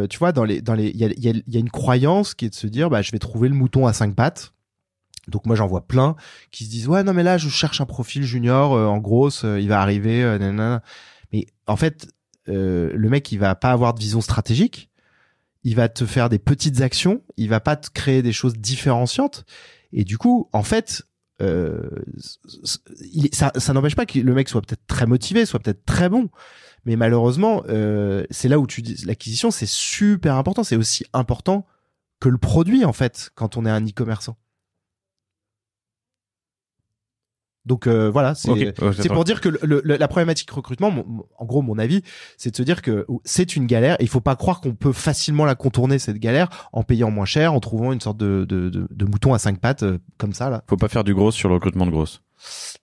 tu vois, il y a une croyance qui est de se dire je vais trouver le mouton à 5 pattes. Donc moi j'en vois plein qui se disent ouais non mais là je cherche un profil junior en grosse, il va arriver nanana. Mais en fait le mec il va pas avoir de vision stratégique. Il va te faire des petites actions, il va pas te créer des choses différenciantes. Et du coup, en fait, ça n'empêche pas que le mec soit peut-être très motivé, soit peut-être très bon, mais malheureusement, c'est là où tu dis l'acquisition, c'est super important, c'est aussi important que le produit en fait quand on est un e-commerçant. Donc voilà, c'est pour dire que la problématique recrutement, en gros mon avis, c'est de se dire que c'est une galère et il faut pas croire qu'on peut facilement la contourner cette galère en payant moins cher, en trouvant une sorte de mouton à 5 pattes comme ça là. Faut pas faire du gros sur le recrutement de grosses.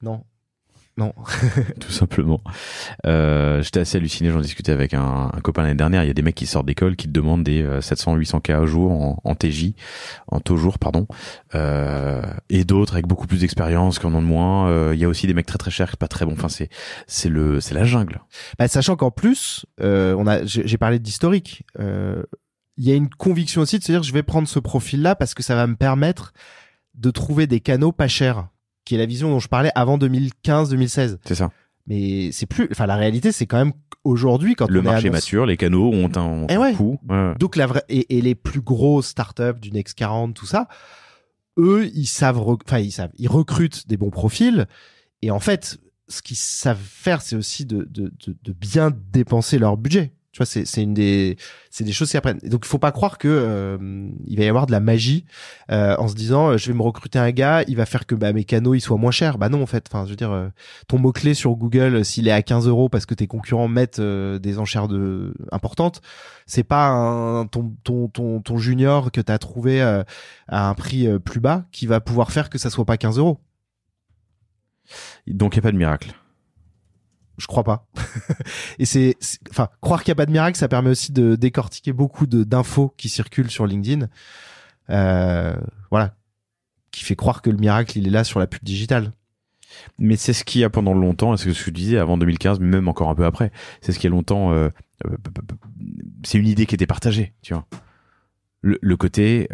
Non. Tout simplement. J'étais assez halluciné, j'en discutais avec un copain l'année dernière, il y a des mecs qui sortent d'école qui te demandent des 700-800K au jour en TJ, en taux jour, pardon, et d'autres avec beaucoup plus d'expérience qui en ont de moins. Il y a aussi des mecs très très chers, pas très bons. Enfin, c'est la jungle. Bah, sachant qu'en plus, j'ai parlé d'historique. Il y a une conviction aussi de se dire je vais prendre ce profil-là parce que ça va me permettre de trouver des canaux pas chers, qui est la vision dont je parlais avant 2015-2016. C'est ça. Mais c'est plus, enfin la réalité c'est quand même aujourd'hui quand le marché est mature, les canaux ont un coût. Ouais. Donc la vraie et les plus grosses startups du Next 40 tout ça, eux ils recrutent des bons profils et en fait ce qu'ils savent faire c'est aussi de bien dépenser leur budget. Tu vois, c'est des choses qui apprennent. Donc il faut pas croire que il va y avoir de la magie en se disant je vais me recruter un gars, il va faire que mes canaux ils soient moins chers. Bah non en fait. Enfin je veux dire ton mot clé sur Google s'il est à 15 € parce que tes concurrents mettent des enchères importantes, c'est pas ton junior que t'as trouvé à un prix plus bas qui va pouvoir faire que ça soit pas 15 €. Donc il y a pas de miracle. Je crois pas. Et enfin, croire qu'il n'y a pas de miracle, ça permet aussi de décortiquer beaucoup d'infos qui circulent sur LinkedIn. Voilà. Qui fait croire que le miracle, il est là sur la pub digitale. Mais c'est ce qu'il y a pendant longtemps, et c'est ce que je disais avant 2015, même encore un peu après. C'est ce qu'il y a longtemps, c'est une idée qui était partagée, tu vois. Le côté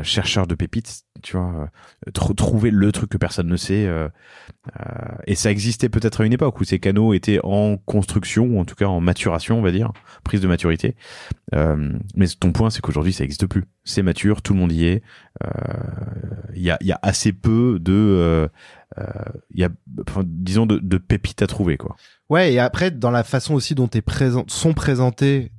chercheur de pépites, tu vois, trouver le truc que personne ne sait, et ça existait peut-être à une époque où ces canaux étaient en construction, ou en tout cas en maturation, on va dire, prise de maturité. Mais ton point, c'est qu'aujourd'hui, ça n'existe plus. C'est mature, tout le monde y est. Il y a assez peu de, disons, de pépites à trouver, quoi. Ouais, et après, dans la façon aussi dont sont présentés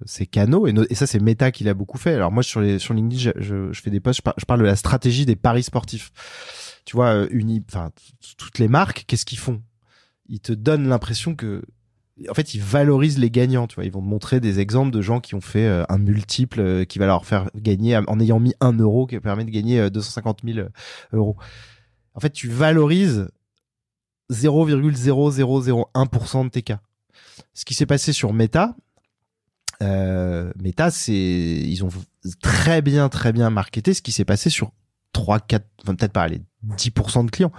ces canaux et ça c'est Meta qui l'a beaucoup fait. Alors moi sur LinkedIn je fais des posts, je parle de la stratégie des paris sportifs. Tu vois toutes les marques, qu'est-ce qu'ils font? Ils te donnent l'impression que en fait ils valorisent les gagnants, tu vois, ils vont te montrer des exemples de gens qui ont fait un multiple qui va leur faire gagner en ayant mis 1 € qui permet de gagner 250 000 €. En fait, tu valorises 0,0001% de tes cas. Ce qui s'est passé sur Meta, ils ont très bien marketé ce qui s'est passé sur 3-4, enfin peut-être pas, allez, 10% de clients.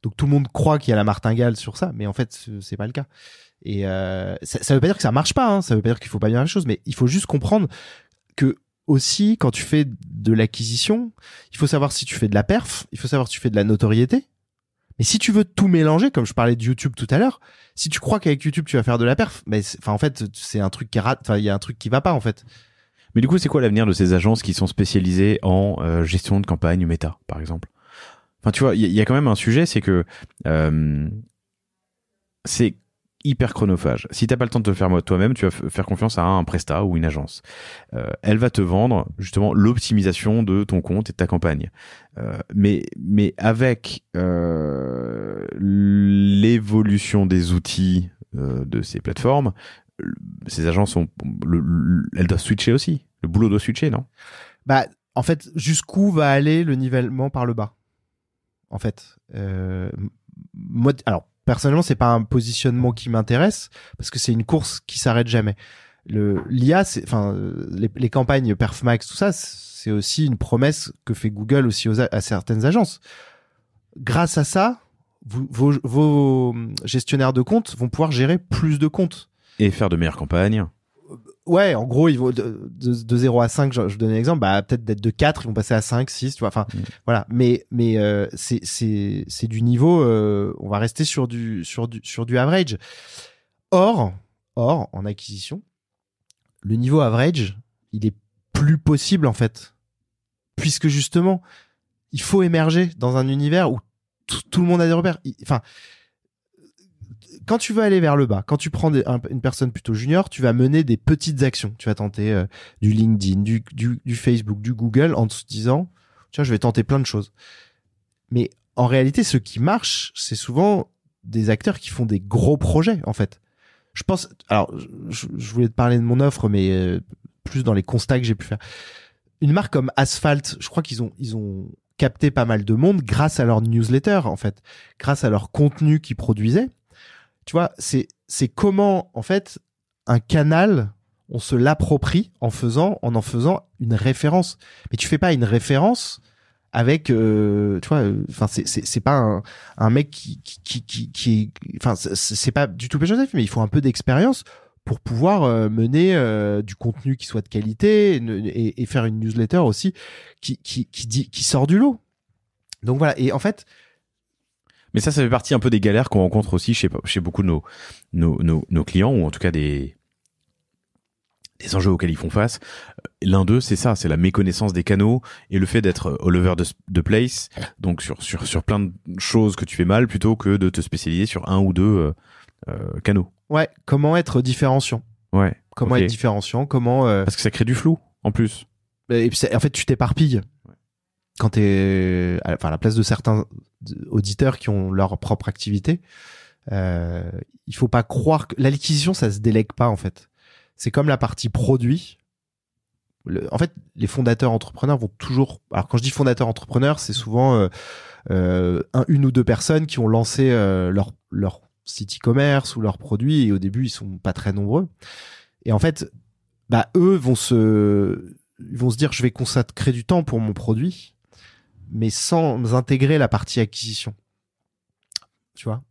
Donc tout le monde croit qu'il y a la martingale sur ça, mais en fait c'est pas le cas. Et ça veut pas dire que ça marche pas, hein, ça veut pas dire qu'il faut pas dire la chose, mais il faut juste comprendre que aussi quand tu fais de l'acquisition, il faut savoir si tu fais de la perf, il faut savoir si tu fais de la notoriété. Mais si tu veux tout mélanger, comme je parlais de YouTube tout à l'heure, si tu crois qu'avec YouTube tu vas faire de la perf, en fait c'est un truc qui rate, enfin il y a un truc qui va pas en fait. Mais du coup, c'est quoi l'avenir de ces agences qui sont spécialisées en gestion de campagne méta, par exemple? Enfin, tu vois, il y a quand même un sujet, c'est que c'est hyper chronophage. Si t'as pas le temps de te le faire toi-même, tu vas faire confiance à un prestat ou une agence. Elle va te vendre justement l'optimisation de ton compte et de ta campagne. Mais avec l'évolution des outils de ces plateformes, ces agences elles doivent switcher aussi. Le boulot doit switcher, non? Bah, en fait, jusqu'où va aller le nivellement par le bas? En fait, alors personnellement, c'est pas un positionnement qui m'intéresse parce que c'est une course qui s'arrête jamais. L'IA, les campagnes Perfmax, tout ça, c'est aussi une promesse que fait Google aussi à certaines agences. Grâce à ça, vos gestionnaires de comptes vont pouvoir gérer plus de comptes. Et faire de meilleures campagnes. Ouais, en gros, ils vont de 0 à 5, je donne un exemple, peut-être d'être de 4, ils vont passer à 5, 6, tu vois, voilà. Mais c'est du niveau, on va rester sur du average. Or, en acquisition, le niveau average, il est plus possible, en fait. Puisque justement, il faut émerger dans un univers où tout le monde a des repères. Enfin, quand tu veux aller vers le bas, quand tu prends une personne plutôt junior, tu vas mener des petites actions. Tu vas tenter du LinkedIn, du Facebook, du Google en te disant, tiens, je vais tenter plein de choses. Mais en réalité, ce qui marche, c'est souvent des acteurs qui font des gros projets, en fait. Je pense, alors, je voulais te parler de mon offre, mais plus dans les constats que j'ai pu faire. Une marque comme Asphalt, je crois qu'ils ont capté pas mal de monde grâce à leur newsletter, en fait, grâce à leur contenu qu'ils produisaient. Tu vois, c'est comment, en fait, un canal, on se l'approprie en en faisant une référence. Mais tu fais pas une référence avec, tu vois, enfin, c'est pas un mec qui enfin, c'est pas du tout péjoratif, mais il faut un peu d'expérience pour pouvoir mener du contenu qui soit de qualité et faire une newsletter aussi qui sort du lot. Donc voilà. Et en fait, mais ça fait partie un peu des galères qu'on rencontre aussi chez beaucoup de nos clients, ou en tout cas des enjeux auxquels ils font face. L'un d'eux, c'est ça, c'est la méconnaissance des canaux et le fait d'être all over the place, donc sur plein de choses que tu fais mal, plutôt que de te spécialiser sur un ou deux canaux. Ouais, comment être différenciant. Ouais. Comment être différenciant, comment... Parce que ça crée du flou, en plus. Et puis en fait, tu t'éparpilles. Ouais. Quand t'es... Enfin, à la place de certains auditeurs qui ont leur propre activité, il faut pas croire que... L'acquisition, ça se délègue pas, en fait. C'est comme la partie produit. En fait, les fondateurs entrepreneurs vont toujours... Alors, quand je dis fondateurs entrepreneurs, c'est souvent une ou deux personnes qui ont lancé leur site e-commerce ou leurs produits, et au début, ils sont pas très nombreux. Et en fait, bah, eux vont se dire, je vais consacrer du temps pour mon produit, mais sans intégrer la partie acquisition. Tu vois,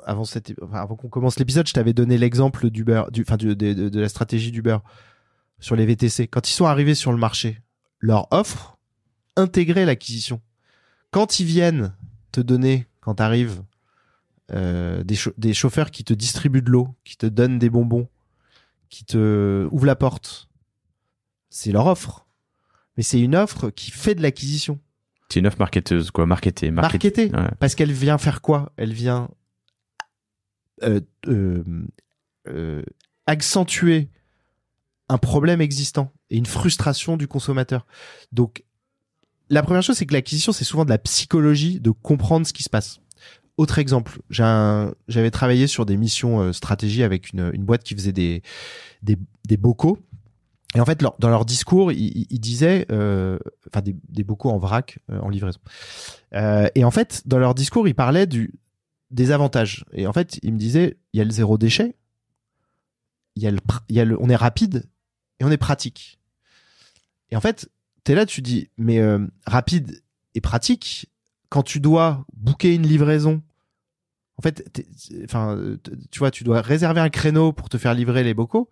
avant qu'on commence l'épisode, je t'avais donné l'exemple de la stratégie d'Uber sur les VTC. Quand ils sont arrivés sur le marché, leur offre intégrait l'acquisition. Quand ils viennent te donner, quand t'arrives, des chauffeurs qui te distribuent de l'eau, qui te donnent des bonbons, qui te ouvrent la porte, c'est leur offre. Mais c'est une offre qui fait de l'acquisition. C'est une offre marketeuse, quoi, marketée. Ouais. Parce qu'elle vient faire quoi? Elle vient accentuer un problème existant et une frustration du consommateur. Donc, la première chose, c'est que l'acquisition, c'est souvent de la psychologie, de comprendre ce qui se passe. Autre exemple, j'avais travaillé sur des missions stratégie avec une boîte qui faisait des bocaux. Et en fait, dans leur discours, ils disaient, enfin des bocaux en vrac, en livraison. Et en fait, dans leur discours, ils parlaient des avantages. Et en fait, ils me disaient, il y a le zéro déchet, on est rapide et on est pratique. Et en fait, t'es là, tu dis, mais rapide et pratique, quand tu dois booker une livraison, en fait, tu vois, tu dois réserver un créneau pour te faire livrer les bocaux.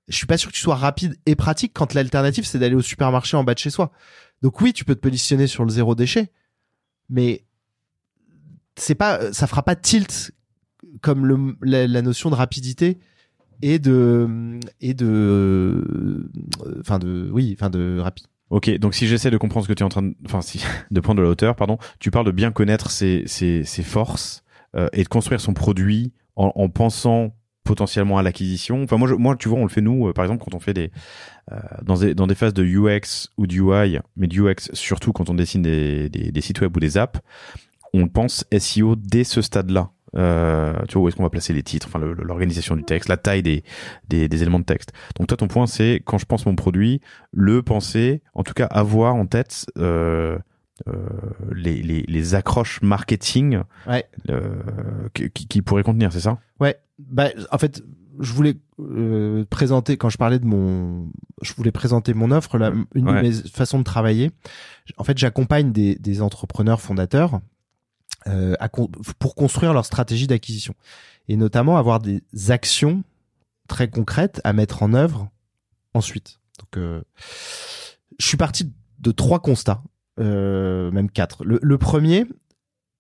Je suis pas sûr que tu sois rapide et pratique quand l'alternative, c'est d'aller au supermarché en bas de chez soi. Donc oui, tu peux te positionner sur le zéro déchet, mais ça fera pas tilt comme la notion de rapidité et de rapide. Ok, donc si j'essaie de comprendre ce que tu es en train de prendre de la hauteur, pardon, tu parles de bien connaître ses forces et de construire son produit en pensant potentiellement à l'acquisition. Enfin, moi, tu vois, on le fait nous, par exemple, quand on fait dans des phases de UX ou de UI, mais de UX surtout quand on dessine des sites web ou des apps, on pense SEO dès ce stade-là. Tu vois, où est-ce qu'on va placer les titres, enfin l'organisation du texte, la taille des éléments de texte. Donc toi, ton point, c'est quand je pense mon produit, le penser, en tout cas avoir en tête les accroches marketing, ouais, qui pourraient contenir, c'est ça? Ouais. Bah, en fait, je voulais présenter, quand je parlais je voulais présenter mon offre, là, une de mes façons de travailler. En fait, j'accompagne des entrepreneurs fondateurs pour construire leur stratégie d'acquisition, et notamment avoir des actions très concrètes à mettre en œuvre ensuite. Donc, je suis parti de 3 constats, même 4. Le premier,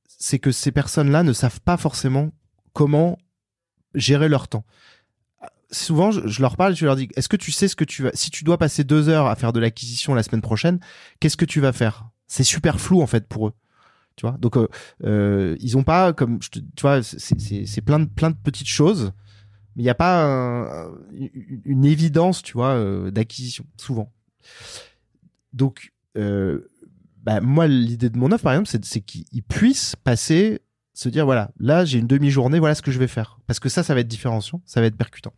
c'est que ces personnes-là ne savent pas forcément comment gérer leur temps. Souvent, je leur parle, je leur dis, est-ce que tu sais ce que si tu dois passer 2 heures à faire de l'acquisition la semaine prochaine, qu'est-ce que tu vas faire? c'est super flou en fait pour eux. Tu vois, donc ils ont pas tu vois, c'est plein de petites choses, mais il y a pas une évidence, tu vois, d'acquisition souvent. Donc moi l'idée de mon offre par exemple, c'est qu'ils puissent se dire voilà, là j'ai une demi-journée, voilà ce que je vais faire, parce que ça va être différenciant, ça va être percutant.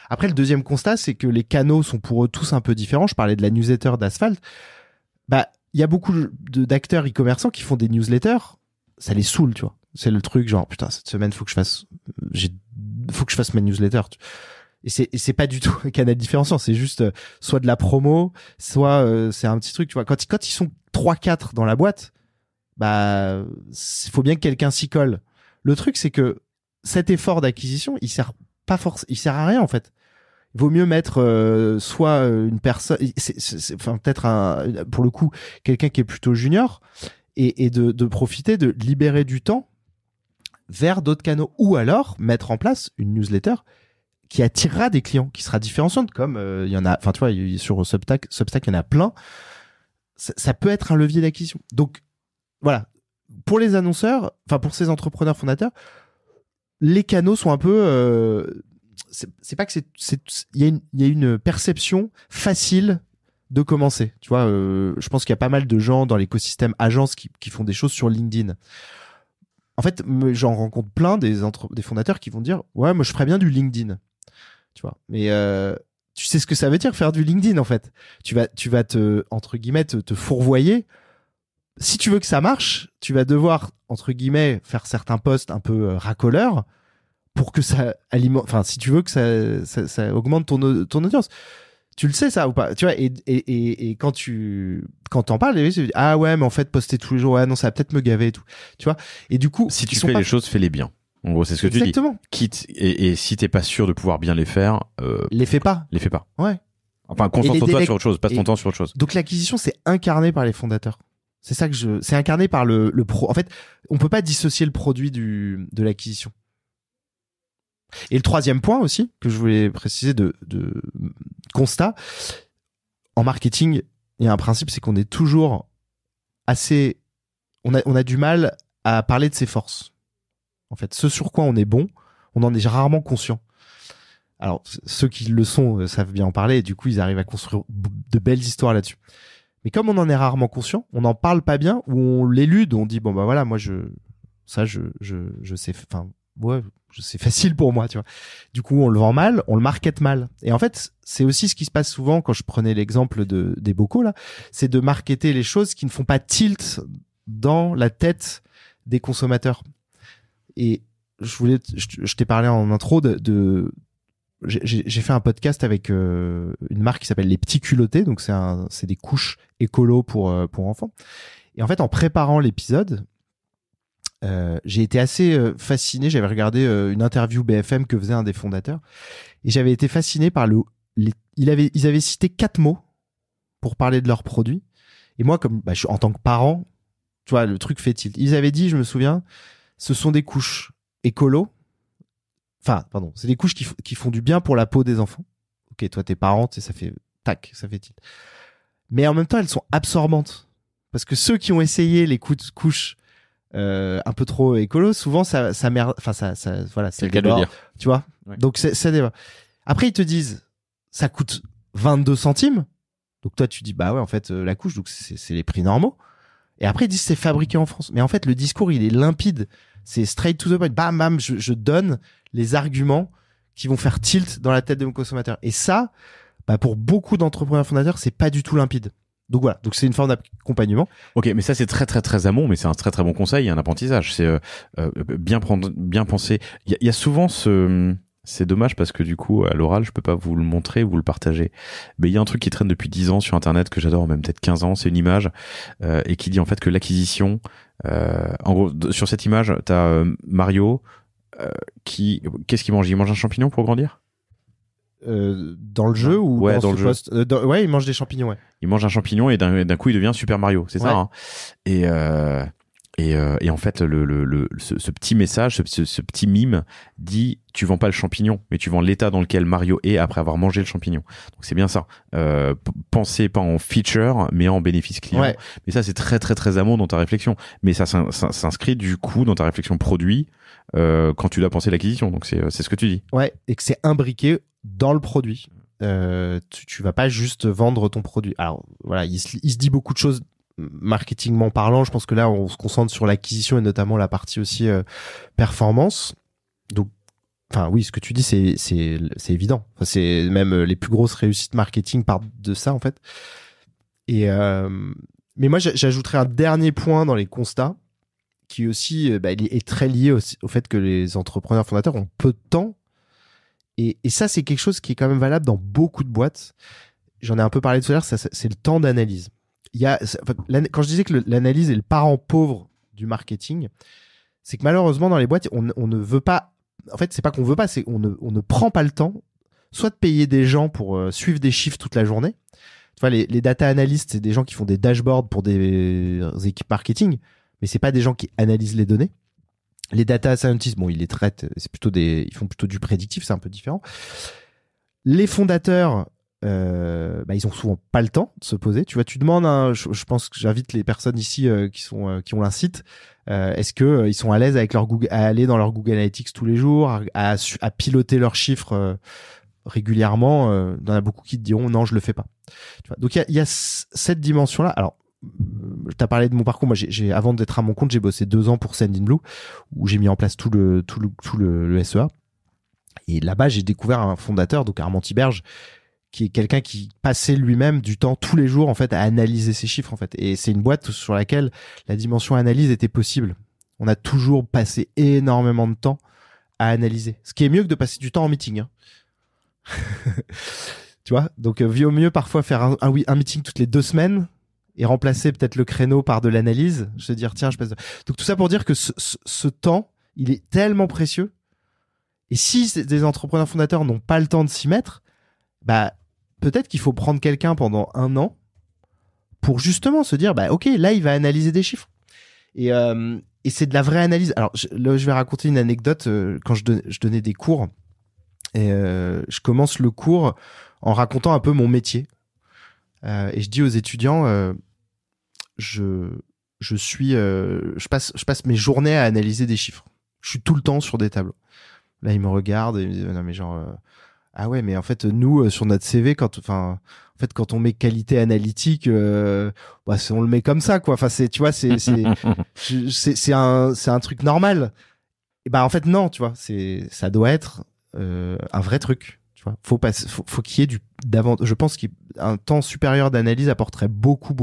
Après le deuxième constat, c'est que les canaux sont pour eux tous un peu différents. Je parlais de la newsletter d'Asphalt. Il y a beaucoup d'acteurs e-commerçants qui font des newsletters, ça les saoule, tu vois. C'est le truc genre putain, cette semaine faut que je fasse ma newsletter. Et c'est pas du tout un canal différenciant, c'est juste soit de la promo, soit c'est un petit truc, tu vois. Quand ils sont 3-4 dans la boîte, faut bien que quelqu'un s'y colle. Le truc c'est que cet effort d'acquisition, il sert à rien en fait. Il vaut mieux mettre soit une personne, enfin peut-être pour le coup quelqu'un qui est plutôt junior et de profiter de libérer du temps vers d'autres canaux, ou alors mettre en place une newsletter qui attirera des clients, qui sera différenciante, comme il y en a, enfin tu vois, sur Substack il y en a plein. Ça peut être un levier d'acquisition. Donc voilà, pour les annonceurs, enfin pour ces entrepreneurs fondateurs, les canaux sont un peu c'est pas que il y a une perception facile de commencer, tu vois. Je pense qu'il y a pas mal de gens dans l'écosystème agence qui font des choses sur LinkedIn. En fait, j'en rencontre plein des fondateurs qui vont dire ouais, moi je ferais bien du LinkedIn, tu vois. Mais tu sais ce que ça veut dire faire du LinkedIn en fait. Tu vas te entre guillemets te fourvoyer. Si tu veux que ça marche, tu vas devoir entre guillemets faire certains posts un peu racoleurs pour que ça alimente, enfin si tu veux que ça augmente ton audience. Tu le sais ça ou pas, tu vois, et quand t'en parles, tu dis ah ouais mais en fait poster tous les jours, ouais non ça va peut-être me gaver et tout, tu vois. Et du coup si tu fais les choses, fais-les bien. En gros c'est ce que exactement. Tu dis. Quitte et si t'es pas sûr de pouvoir bien les faire, les fais pas. Ouais. Enfin concentre-toi sur autre chose, passe ton temps sur autre chose. Donc l'acquisition c'est incarné par les fondateurs. C'est ça que c'est incarné par le pro. En fait, on peut pas dissocier le produit de l'acquisition. Et le troisième point aussi que je voulais préciser de constat, en marketing, il y a un principe, c'est qu'on est toujours assez, on a du mal à parler de ses forces. En fait, ce sur quoi on est bon, on en est rarement conscient. Alors ceux qui le sont savent bien en parler et du coup ils arrivent à construire de belles histoires là-dessus. Mais comme on en est rarement conscient, on n'en parle pas bien ou on l'élude, on dit bon bah voilà, moi je sais, enfin ouais, c'est facile pour moi, tu vois. Du coup, on le vend mal, on le market mal. Et en fait, c'est aussi ce qui se passe souvent quand je prenais l'exemple des bocaux là, c'est de marketer les choses qui ne font pas tilt dans la tête des consommateurs. Et je t'ai parlé en intro j'ai fait un podcast avec une marque qui s'appelle Les Petits Culottés, donc c'est des couches écolo pour enfants. Et en fait, en préparant l'épisode, j'ai été assez fasciné. J'avais regardé une interview BFM que faisait un des fondateurs, et j'avais été fasciné par ils avaient cité 4 mots pour parler de leurs produits. Et moi, comme je suis en tant que parent, tu vois, le truc fait tilt. Ils avaient dit, je me souviens, ce sont des couches écolo. Enfin, pardon, c'est des couches qui font du bien pour la peau des enfants. Ok, toi t'es parent, ça fait tac, ça fait tilt. Mais en même temps, elles sont absorbantes, parce que ceux qui ont essayé les couches un peu trop écolo, souvent ça merde, enfin ça voilà, c'est le cas de le dire, tu vois. Ouais. Donc ça débat. Après ils te disent ça coûte 22 centimes. Donc toi tu dis bah ouais en fait la couche, donc c'est les prix normaux. Et après ils disent c'est fabriqué en France. Mais en fait le discours il est limpide, c'est straight to the point. Bam bam, je donne les arguments qui vont faire tilt dans la tête de mon consommateur. Et ça, pour beaucoup d'entrepreneurs fondateurs, c'est pas du tout limpide. Donc voilà, donc c'est une forme d'accompagnement. Ok, mais ça c'est très très très amont, mais c'est un très très bon conseil et un apprentissage. C'est bien penser. Il y a souvent c'est dommage parce que du coup à l'oral je peux pas vous le montrer, vous le partager. Mais il y a un truc qui traîne depuis 10 ans sur internet que j'adore, même peut-être 15 ans, c'est une image et qui dit en fait que l'acquisition, en gros sur cette image t'as Mario qu'est-ce qu'il mange? Il mange un champignon pour grandir? Dans le jeu ou ouais, dans le jeu. Ouais, il mange des champignons, ouais. Il mange un champignon et d'un coup il devient Super Mario, c'est ça, hein. Et Et en fait, ce petit message, ce petit mime dit tu vends pas le champignon, mais tu vends l'état dans lequel Mario est après avoir mangé le champignon. Donc c'est bien ça. Pensez pas en feature, mais en bénéfice client. Ouais. Mais ça, c'est très très très amont dans ta réflexion. Mais ça s'inscrit du coup dans ta réflexion produit quand tu dois penser l'acquisition. Donc c'est ce que tu dis. Ouais, et que c'est imbriqué dans le produit. Tu vas pas juste vendre ton produit. Alors voilà, il se dit beaucoup de choses marketingment parlant. Je pense que là, on se concentre sur l'acquisition et notamment la partie aussi performance. Donc, enfin oui, ce que tu dis, c'est évident. Enfin, c'est même les plus grosses réussites marketing partent de ça en fait. Et mais moi, j'ajouterais un dernier point dans les constats qui aussi il est très lié au fait que les entrepreneurs fondateurs ont peu de temps. Et ça, c'est quelque chose qui est quand même valable dans beaucoup de boîtes. J'en ai un peu parlé tout à l'heure, c'est le temps d'analyse. Quand je disais que l'analyse est le parent pauvre du marketing, c'est que malheureusement, dans les boîtes, on ne veut pas... En fait, c'est pas qu'on veut pas, c'est qu'on ne prend pas le temps, soit de payer des gens pour suivre des chiffres toute la journée. Tu vois, les data analystes, c'est des gens qui font des dashboards pour des équipes marketing, mais c'est pas des gens qui analysent les données. Les data scientists, bon, ils les traitent, ils font plutôt du prédictif, c'est un peu différent. Les fondateurs, ils ont souvent pas le temps de se poser. Tu vois, tu demandes, je pense que j'invite les personnes ici qui ont un site, est-ce que ils sont à l'aise avec à aller dans leur Google Analytics tous les jours, à piloter leurs chiffres régulièrement. Il y en a beaucoup qui te diront non, je le fais pas. Tu vois, donc il y a cette dimension-là. Alors, t'as parlé de mon parcours. Moi, avant d'être à mon compte, j'ai bossé 2 ans pour Sendinblue, où j'ai mis en place tout le SEA. Et là-bas, j'ai découvert un fondateur, donc Armand Tiberge, qui est quelqu'un qui passait lui-même du temps tous les jours en fait à analyser ses chiffres en fait. Et c'est une boîte sur laquelle la dimension analyse était possible. On a toujours passé énormément de temps à analyser. Ce qui est mieux que de passer du temps en meeting. Hein. Tu vois, donc vaut mieux parfois faire un meeting toutes les 2 semaines et remplacer peut-être le créneau par de l'analyse. Se dire tiens, je passe. Donc tout ça pour dire que ce temps, il est tellement précieux. Et si des entrepreneurs fondateurs n'ont pas le temps de s'y mettre, peut-être qu'il faut prendre quelqu'un pendant 1 an pour justement se dire ok, là il va analyser des chiffres. Et c'est de la vraie analyse. Alors là, je vais raconter une anecdote. Quand je donnais des cours, et je commence le cours en racontant un peu mon métier. Et je dis aux étudiants, je passe mes journées à analyser des chiffres. Je suis tout le temps sur des tableaux. Là, ils me regardent et ils me disent non mais genre ah ouais, mais en fait nous sur notre CV quand on met qualité analytique on le met comme ça quoi. Enfin c'est un truc normal. Et en fait non, tu vois, ça doit être un vrai truc. Tu vois, faut qu'il y ait je pense qu'un temps supérieur d'analyse apporterait beaucoup.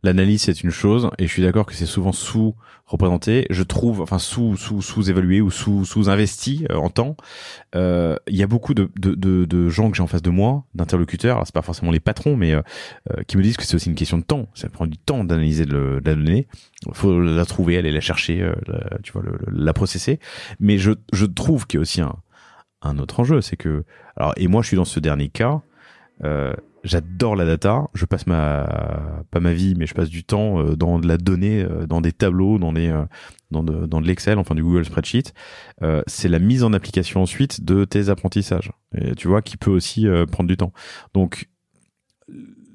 L'analyse, c'est une chose, et je suis d'accord que c'est souvent sous-représenté. Je trouve, enfin sous-évalué ou sous-investi en temps. Il y a beaucoup de gens que j'ai en face de moi, d'interlocuteurs. Alors c'est pas forcément les patrons, mais qui me disent que c'est aussi une question de temps. Ça prend du temps d'analyser la donnée. Il faut la trouver, aller la chercher, la processer. Mais je trouve qu'il y a aussi un autre enjeu, c'est que et moi je suis dans ce dernier cas. J'adore la data. Je passe pas ma vie, mais je passe du temps dans de la donnée, dans des tableaux, dans de l'Excel, enfin du Google Spreadsheet. C'est la mise en application ensuite de tes apprentissages. Et tu vois, qui peut aussi prendre du temps. Donc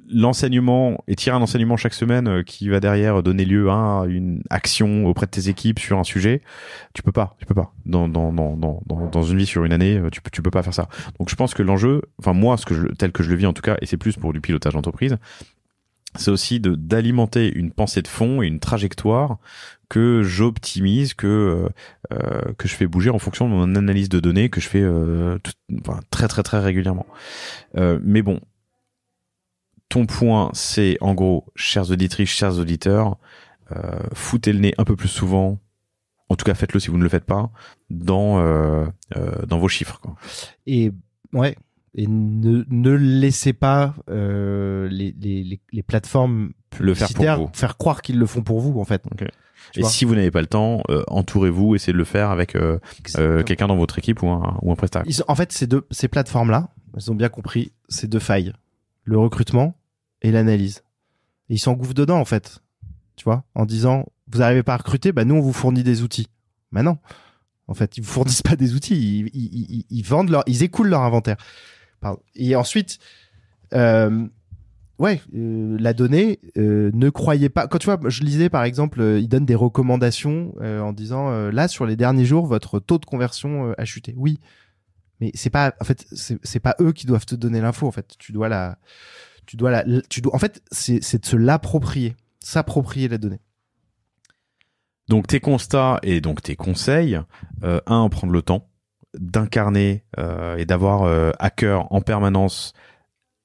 l'enseignement et tirer un enseignement chaque semaine qui va derrière donner lieu à une action auprès de tes équipes sur un sujet, tu peux pas dans une vie sur une année, tu peux pas faire ça. Donc je pense que l'enjeu, enfin moi tel que je le vis en tout cas, et c'est plus pour du pilotage d'entreprise, c'est aussi d'alimenter une pensée de fond et une trajectoire que j'optimise, que je fais bouger en fonction de mon analyse de données que je fais très très très régulièrement. Mais bon, ton point, c'est en gros, chères auditrices, chers auditeurs, foutez le nez un peu plus souvent, en tout cas faites-le si vous ne le faites pas, dans vos chiffres, quoi. Et ouais, et ne laissez pas les plateformes publicitaires faire croire qu'ils le font pour vous en fait. Okay. Et si vous n'avez pas le temps, entourez-vous, essayez de le faire avec quelqu'un dans votre équipe ou un prestataire. En fait, ces plateformes-là, elles ont bien compris ces 2 failles. Le recrutement et l'analyse. Et ils s'engouffrent dedans, en fait. tu vois, en disant vous n'arrivez pas à recruter, bah nous on vous fournit des outils. Bah non, en fait ils vous fournissent pas des outils, ils vendent ils écoulent leur inventaire. Pardon. Et ensuite, la donnée, ne croyez pas. Quand tu vois, je lisais par exemple, ils donnent des recommandations en disant là sur les derniers jours votre taux de conversion a chuté. Oui, mais c'est pas, en fait, c'est pas eux qui doivent te donner l'info. En fait, en fait, c'est de se l'approprier, s'approprier la donnée. Donc tes constats et donc tes conseils, prendre le temps d'incarner et d'avoir à cœur en permanence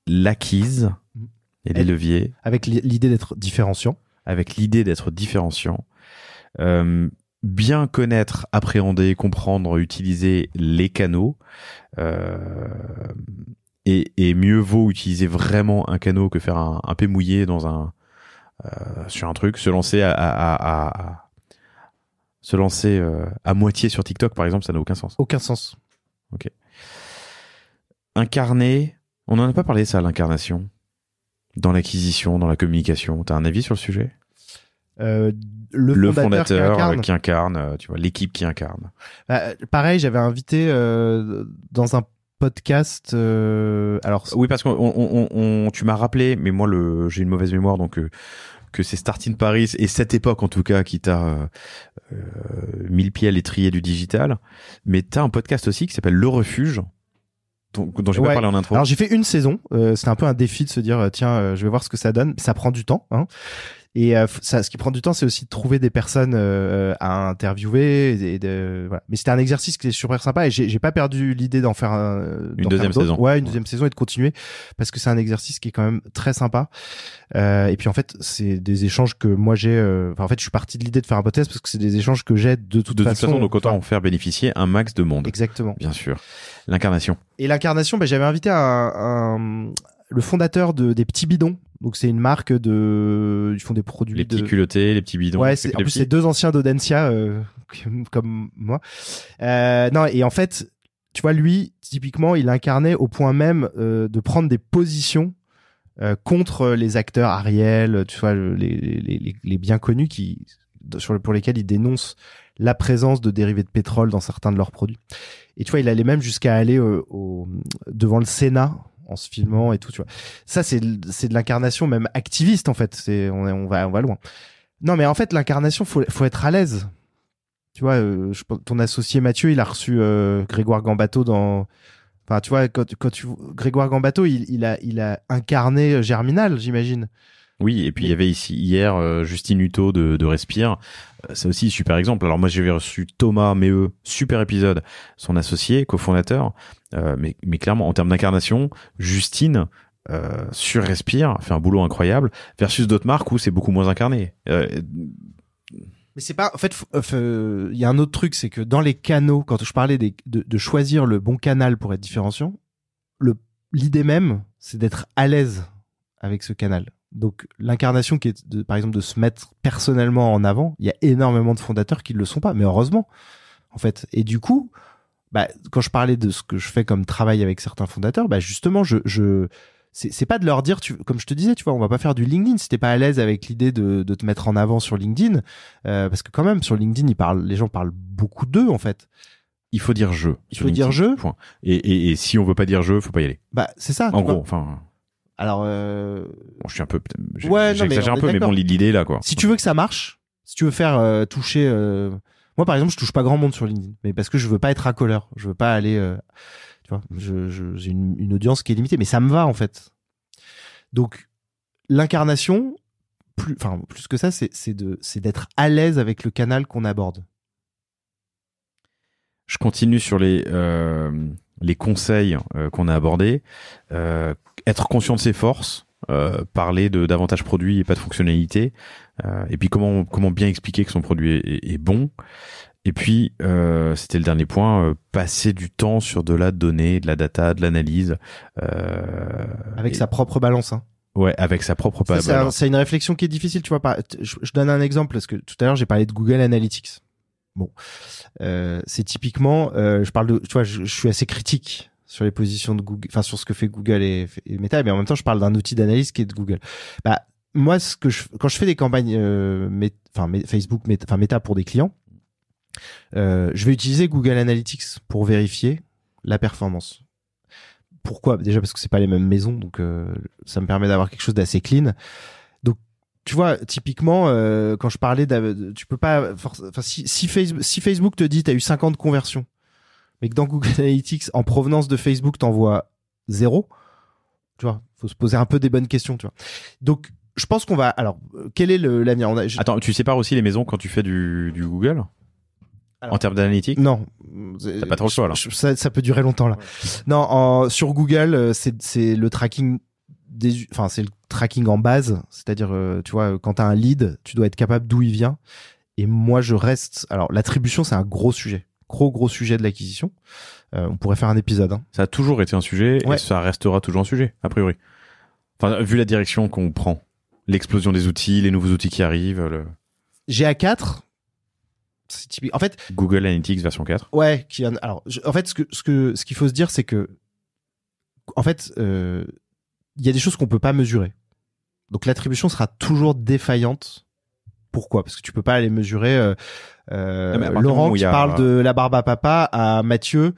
l'acquise et les leviers. Avec l'idée d'être différenciant. Bien connaître, appréhender, comprendre, utiliser les canaux. Et mieux vaut utiliser vraiment un canal que faire un P mouillé dans sur un truc, se lancer à moitié sur TikTok par exemple, ça n'a aucun sens. Aucun sens. Ok. Incarner, on n'en a pas parlé ça, l'incarnation dans l'acquisition, dans la communication. T'as un avis sur le sujet? Le fondateur qui incarne, tu vois, l'équipe qui incarne. Pareil, j'avais invité dans un podcast. Alors oui, parce que tu m'as rappelé, mais moi j'ai une mauvaise mémoire, donc que c'est Starting Paris et cette époque en tout cas qui t'a mis le pied à l'étrier du digital. Mais t'as un podcast aussi qui s'appelle Le Refuge, dont j'ai pas parlé en intro. Alors j'ai fait une saison. C'était un peu un défi de se dire tiens, je vais voir ce que ça donne. Ça prend du temps, hein. Et ce qui prend du temps, c'est aussi de trouver des personnes à interviewer. Voilà. Mais c'était un exercice qui est super sympa et j'ai pas perdu l'idée d'en faire une deuxième saison. Ouais, une deuxième saison et de continuer parce que c'est un exercice qui est quand même très sympa. Et puis en fait, c'est des échanges que moi j'ai. En fait, je suis parti de l'idée de faire un podcast parce que c'est des échanges que j'ai de toute façon. Donc autant en faire bénéficier un max de monde. Exactement. Bien sûr. L'incarnation. Et l'incarnation, j'avais invité le fondateur des petits bidons. Donc c'est une marque ils font des produits. Les petits culottés, les petits bidons. Ouais, en plus c'est deux anciens d'Audencia comme moi. Non, et en fait, tu vois, lui typiquement, il incarnait au point même de prendre des positions contre les acteurs Ariel, tu vois, les bien connus pour lesquels il dénonce la présence de dérivés de pétrole dans certains de leurs produits. Et tu vois, il allait même jusqu'à aller devant le Sénat en se filmant et tout, tu vois. Ça, c'est de l'incarnation même activiste, en fait. On va loin. Non, mais en fait, l'incarnation, faut être à l'aise. Tu vois, ton associé Mathieu, il a reçu Grégoire Gambato enfin, tu vois, Grégoire Gambato, il a incarné Germinal, j'imagine. Oui, et puis il y avait ici hier Justine Hutto de Respire. C'est aussi super exemple. Alors moi j'avais reçu Thomas Méheux, super épisode, son associé, cofondateur. Mais clairement en termes d'incarnation, Justine sur Respire fait un boulot incroyable versus d'autres marques où c'est beaucoup moins incarné. Mais c'est pas, en fait, il y a un autre truc, c'est que dans les canaux, quand je parlais de choisir le bon canal pour être différenciant, l'idée même, c'est d'être à l'aise avec ce canal. Donc l'incarnation qui est par exemple de se mettre personnellement en avant, il y a énormément de fondateurs qui le sont pas, mais heureusement en fait. Et du coup, quand je parlais de ce que je fais comme travail avec certains fondateurs, justement c'est pas de leur dire comme je te disais, tu vois, on va pas faire du LinkedIn si t'es pas à l'aise avec l'idée de te mettre en avant sur LinkedIn, parce que quand même sur LinkedIn les gens parlent beaucoup d'eux en fait. Il faut dire je. Il faut dire je. Point. Et si on veut pas dire je, faut pas y aller. C'est ça. En gros, enfin. Alors, bon, je suis un peu, j'exagère un peu, mais bon, l'idée là, quoi. Si tu veux que ça marche, si tu veux faire toucher, moi par exemple, je touche pas grand monde sur LinkedIn, mais parce que je veux pas être racoleur, je veux pas aller, tu vois, j'ai une audience qui est limitée, mais ça me va en fait. Donc, l'incarnation, plus que ça, c'est d'être à l'aise avec le canal qu'on aborde. Je continue sur les conseils qu'on a abordés. Être conscient de ses forces, parler d'avantages produits et pas de fonctionnalités, et puis comment bien expliquer que son produit est bon. Et puis c'était le dernier point, passer du temps sur de la donnée, de la data, de l'analyse, avec sa propre balance, hein. Ouais, avec sa propre balance. C'est une réflexion qui est difficile, tu vois. Je donne un exemple parce que tout à l'heure j'ai parlé de Google Analytics. Bon, c'est typiquement, tu vois, je suis assez critique sur les positions de Google, enfin sur ce que fait Google et Meta, mais en même temps je parle d'un outil d'analyse qui est de Google. moi, quand je fais des campagnes Facebook, Meta pour des clients, je vais utiliser Google Analytics pour vérifier la performance. Pourquoi ? Déjà parce que c'est pas les mêmes maisons, donc ça me permet d'avoir quelque chose d'assez clean. Donc tu vois, typiquement quand je parlais tu peux pas si Facebook te dit t'as eu 50 conversions, mais que dans Google Analytics en provenance de Facebook t'envoies 0, tu vois, faut se poser un peu des bonnes questions, tu vois. Donc je pense qu'on va. Alors, quel est l'avenir ? Attends, tu sépares aussi les maisons quand tu fais du Google ? Alors, en termes d'analytique ? Non. T'as pas trop le choix, là. Ça peut durer longtemps, là. Ouais. Non, sur Google, c'est le tracking c'est le tracking en base. C'est-à-dire, tu vois, quand t'as un lead, tu dois être capable d'où il vient. Et moi, je reste. Alors, l'attribution, c'est un gros sujet. Gros sujet de l'acquisition. On pourrait faire un épisode, hein. Ça a toujours été un sujet, et ça restera toujours un sujet, a priori. Enfin, vu la direction qu'on prend. L'explosion des outils, les nouveaux outils qui arrivent. GA4, c'est typique. En fait, Google Analytics version 4. Ouais. Alors, en fait, ce qu'il faut se dire, c'est que, en fait, il y a des choses qu'on peut pas mesurer. Donc, l'attribution sera toujours défaillante. Pourquoi ? Parce que tu peux pas aller mesurer. Laurent qui parle de la barbe à papa à Mathieu,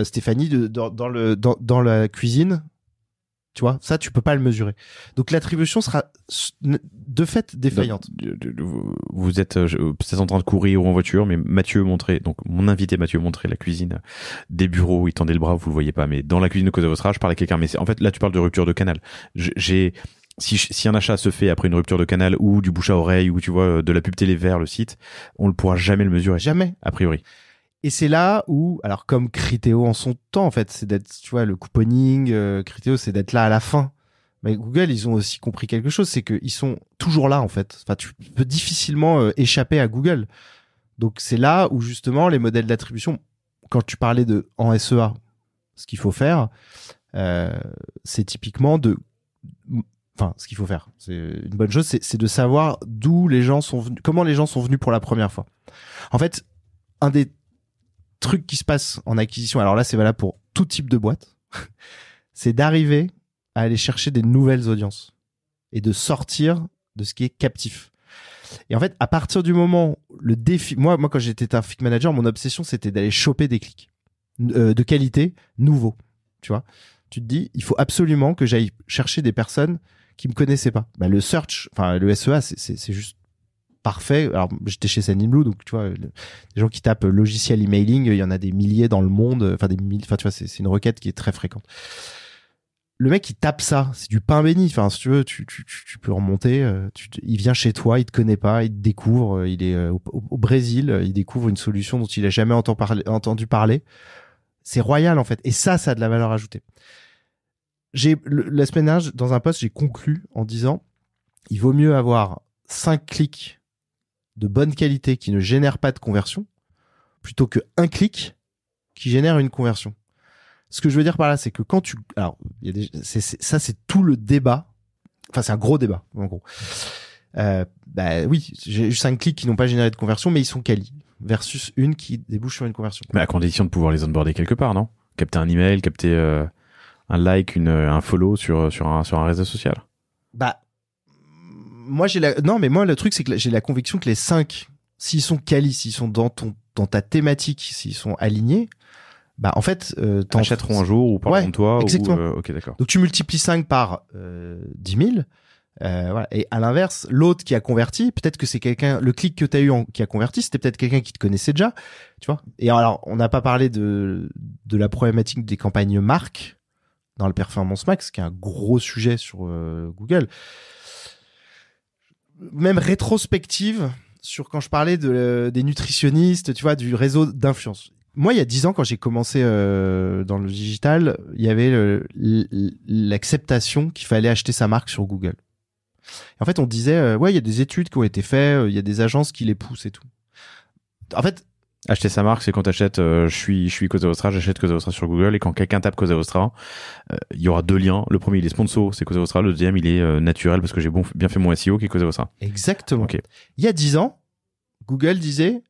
Stéphanie dans la cuisine. Tu vois, ça, tu peux pas le mesurer. Donc, l'attribution sera de fait défaillante. Vous êtes peut-être en train de courir ou en voiture, mais mon invité Mathieu montrait la cuisine des bureaux, il tendait le bras, vous le voyez pas, mais dans la cuisine de Cosa Vostra, je parlais à quelqu'un, mais en fait, là, tu parles de rupture de canal. Si un achat se fait après une rupture de canal ou du bouche à oreille ou tu vois, de la pub télé vers le site, on ne pourra jamais le mesurer. Jamais. A priori. Et c'est là où, alors comme Criteo en son temps, en fait, c'est d'être, tu vois, le couponing, Criteo, c'est d'être là à la fin. Mais Google, ils ont aussi compris quelque chose, c'est qu'ils sont toujours là, en fait. Enfin, tu peux difficilement échapper à Google. Donc, c'est là où, justement, les modèles d'attribution, quand tu parlais en SEA, ce qu'il faut faire, c'est typiquement ce qu'il faut faire. C'est une bonne chose, c'est de savoir d'où les gens sont venus, comment les gens sont venus pour la première fois. En fait, un des truc qui se passe en acquisition, alors là c'est valable pour tout type de boîte, c'est d'arriver à aller chercher des nouvelles audiences et de sortir de ce qui est captif. Et en fait, à partir du moment, le défi, moi quand j'étais traffic manager, mon obsession c'était d'aller choper des clics de qualité nouveaux, tu vois. Tu te dis, il faut absolument que j'aille chercher des personnes qui me connaissaient pas. Bah, le search, le SEA, c'est juste parfait. Alors, j'étais chez Sendinblue, donc tu vois, les gens qui tapent logiciel emailing, il y en a des milliers dans le monde. Tu vois, c'est une requête qui est très fréquente. Le mec qui tape ça, c'est du pain béni. Enfin, si tu veux, tu peux remonter. Il vient chez toi, il te connaît pas, il te découvre. Il est au Brésil, il découvre une solution dont il a jamais entendu parler. C'est royal en fait. Et ça a de la valeur ajoutée. La semaine dernière, dans un post, j'ai conclu en disant, il vaut mieux avoir 5 clics de bonne qualité qui ne génèrent pas de conversion plutôt que un clic qui génère une conversion. Ce que je veux dire par là, c'est que quand c'est tout le débat. Enfin, c'est un gros débat, en gros. Oui, j'ai eu 5 clics qui n'ont pas généré de conversion, mais ils sont quali. Versus une qui débouche sur une conversion. Mais à condition de pouvoir les onboarder quelque part, non ? Capter un email, capter un like, un follow sur un réseau social. Moi, le truc, c'est que j'ai la conviction que les 5, s'ils sont quali, s'ils sont dans ta thématique, s'ils sont alignés, en fait, t'achèteront un jour ou parleront de toi. Exactement. Ok, d'accord. Donc, tu multiplies 5 par 10 000. Voilà. Et à l'inverse, l'autre qui a converti, peut-être que c'est quelqu'un, le clic que tu as eu qui a converti, c'était peut-être quelqu'un qui te connaissait déjà, tu vois. Et alors, on n'a pas parlé de la problématique des campagnes marques dans le Performance Max, qui est un gros sujet sur Google. Même rétrospective sur quand je parlais des nutritionnistes, tu vois, du réseau d'influence. Moi, il y a 10 ans, quand j'ai commencé dans le digital, il y avait l'acceptation qu'il fallait acheter sa marque sur Google. Et en fait, on disait, il y a des études qui ont été faites, il y a des agences qui les poussent et tout. En fait, acheter sa marque, c'est quand t'achètes, je suis Cosa Vostra, j'achète Cosa Vostra sur Google, et quand quelqu'un tape Cosa Vostra, il y aura 2 liens. Le premier, il est sponsor, c'est Cosa Vostra. Le deuxième, il est naturel parce que j'ai bien fait mon SEO, qui est Cosa Vostra. Exactement. Okay. Il y a 10 ans, Google disait,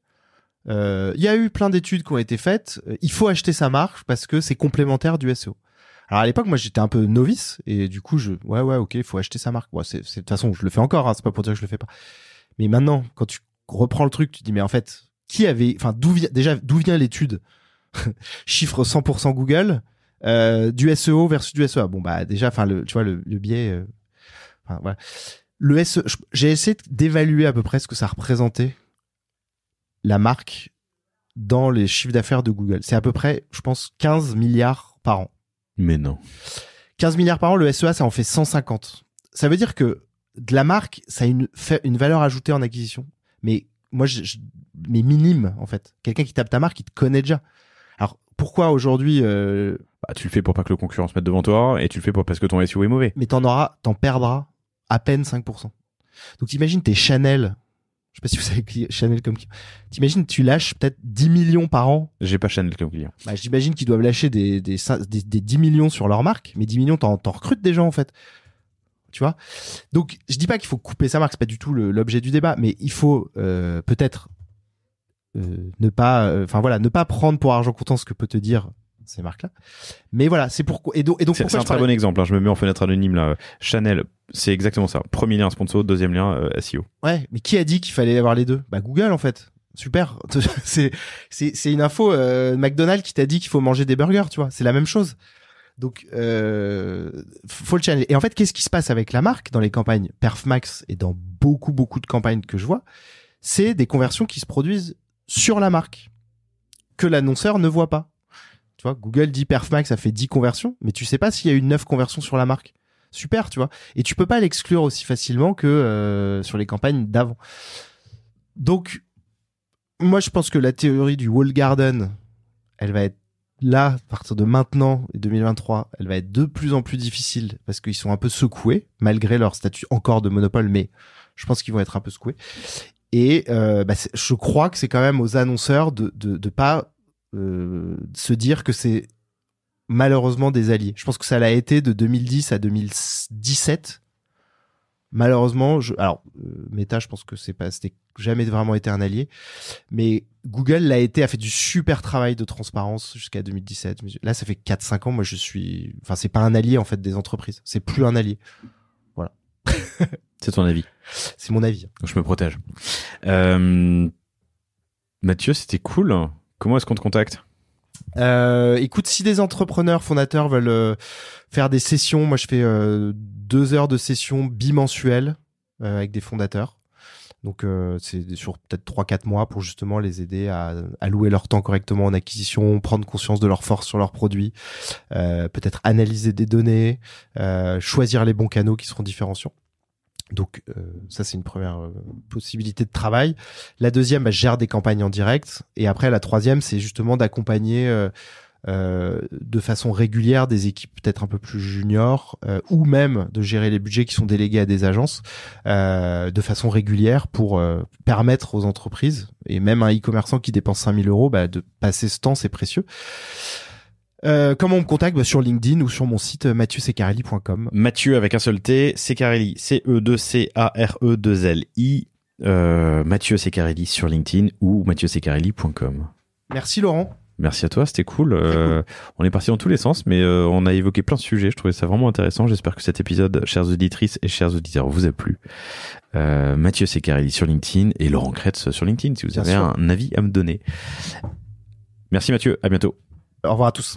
il y a eu plein d'études qui ont été faites, il faut acheter sa marque parce que c'est complémentaire du SEO. Alors à l'époque, moi j'étais un peu novice et du coup ouais ok, il faut acheter sa marque. Bon, de toute façon, je le fais encore, hein, c'est pas pour dire que je le fais pas. Mais maintenant, quand tu reprends le truc, tu te dis mais en fait, d'où vient l'étude chiffre 100% Google, du SEO versus du SEA. Bon bah déjà, enfin tu vois le biais. Voilà. Le SEO, j'ai essayé d'évaluer à peu près ce que ça représentait la marque dans les chiffres d'affaires de Google. C'est à peu près, je pense, 15 milliards par an. Mais non. 15 milliards par an, le SEA, ça en fait 150. Ça veut dire que de la marque, ça a une valeur ajoutée en acquisition. Mais moi, mais minime, en fait. Quelqu'un qui tape ta marque, il te connaît déjà. Alors, pourquoi aujourd'hui... tu le fais pour pas que le concurrent se mette devant toi et tu le fais parce que ton SEO est mauvais. Mais t'en perdras à peine 5%. Donc, t'imagines, t'es Chanel... Je sais pas si vous savez Chanel comme client. T'imagines, tu lâches peut-être 10 millions par an. J'ai pas Chanel comme client. Bah, j'imagine qu'ils doivent lâcher des 10 millions sur leur marque, mais 10 millions, t'en recrutes des gens, en fait. Tu vois? Donc, je dis pas qu'il faut couper sa marque, c'est pas du tout l'objet du débat, mais il faut, peut-être, ne pas prendre pour argent comptant ce que peut te dire ces marques-là. Mais voilà, c'est pourquoi. Et donc c'est un très bon exemple. Hein. Je me mets en fenêtre anonyme là. Chanel, c'est exactement ça. Premier lien sponsor, deuxième lien SEO. Ouais, mais qui a dit qu'il fallait avoir les deux? Bah Google en fait. Super. c'est une info. McDonald's qui t'a dit qu'il faut manger des burgers, tu vois. C'est la même chose. Donc faut le challenger. Et en fait, qu'est-ce qui se passe avec la marque dans les campagnes Perfmax et dans beaucoup de campagnes que je vois? C'est des conversions qui se produisent sur la marque que l'annonceur ne voit pas. Tu vois, Google dit Perfmax a fait 10 conversions, mais tu sais pas s'il y a eu 9 conversions sur la marque. Super, tu vois. Et tu peux pas l'exclure aussi facilement que sur les campagnes d'avant. Donc, moi, je pense que la théorie du wall garden, elle va être là, à partir de maintenant et 2023, elle va être de plus en plus difficile parce qu'ils sont un peu secoués, malgré leur statut encore de monopole, mais je pense qu'ils vont être un peu secoués. Et je crois que c'est quand même aux annonceurs de pas se dire que c'est malheureusement des alliés. Je pense que ça l'a été de 2010 à 2017. Malheureusement, Meta, je pense que c'était jamais vraiment été un allié, mais Google a fait du super travail de transparence jusqu'à 2017. Là, ça fait 4-5 ans. Moi, c'est pas un allié en fait des entreprises. C'est plus un allié. Voilà. C'est ton avis. C'est mon avis. Donc, je me protège. Mathieu, c'était cool. Comment est-ce qu'on te contacte? Écoute, si des entrepreneurs fondateurs veulent faire des sessions, moi je fais 2 heures de sessions bimensuelles avec des fondateurs. Donc c'est sur peut-être 3-4 mois pour justement les aider à louer leur temps correctement en acquisition, prendre conscience de leurs forces sur leurs produits, peut-être analyser des données, choisir les bons canaux qui seront différenciants. Donc ça c'est une première possibilité de travail. La deuxième, je gère des campagnes en direct. Et après la troisième, c'est justement d'accompagner de façon régulière des équipes peut-être un peu plus juniors ou même de gérer les budgets qui sont délégués à des agences de façon régulière pour permettre aux entreprises et même un e-commerçant qui dépense 5 000 €, de passer ce temps, c'est précieux. Comment on me contacte? Sur LinkedIn ou sur mon site mathieusecarelli.com. Mathieu avec un seul T, Secarelli, C-E-2-C-A-R-E-2-L-I. Mathieu Secarelli sur LinkedIn ou mathieusecarelli.com. Merci Laurent. Merci à toi, c'était cool. On est parti dans tous les sens, mais on a évoqué plein de sujets. Je trouvais ça vraiment intéressant. J'espère que cet épisode, chères auditrices et chers auditeurs, vous a plu. Mathieu Secarelli sur LinkedIn et Laurent Kretz sur LinkedIn, si vous avez un avis à me donner. Merci Mathieu, à bientôt. Au revoir à tous.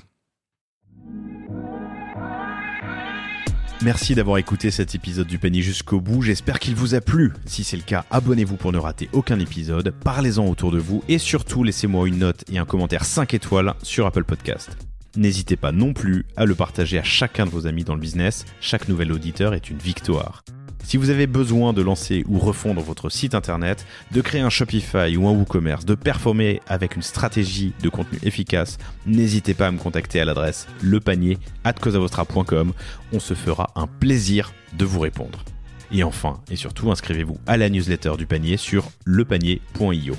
Merci d'avoir écouté cet épisode du panier jusqu'au bout, j'espère qu'il vous a plu. Si c'est le cas, abonnez-vous pour ne rater aucun épisode, parlez-en autour de vous et surtout laissez-moi une note et un commentaire 5 étoiles sur Apple Podcast. N'hésitez pas non plus à le partager à chacun de vos amis dans le business, chaque nouvel auditeur est une victoire. Si vous avez besoin de lancer ou refondre votre site internet, de créer un Shopify ou un WooCommerce, de performer avec une stratégie de contenu efficace, n'hésitez pas à me contacter à l'adresse lepanier@cosavostra.com. On se fera un plaisir de vous répondre. Et enfin, et surtout, inscrivez-vous à la newsletter du panier sur lepanier.io.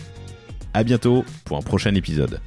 À bientôt pour un prochain épisode.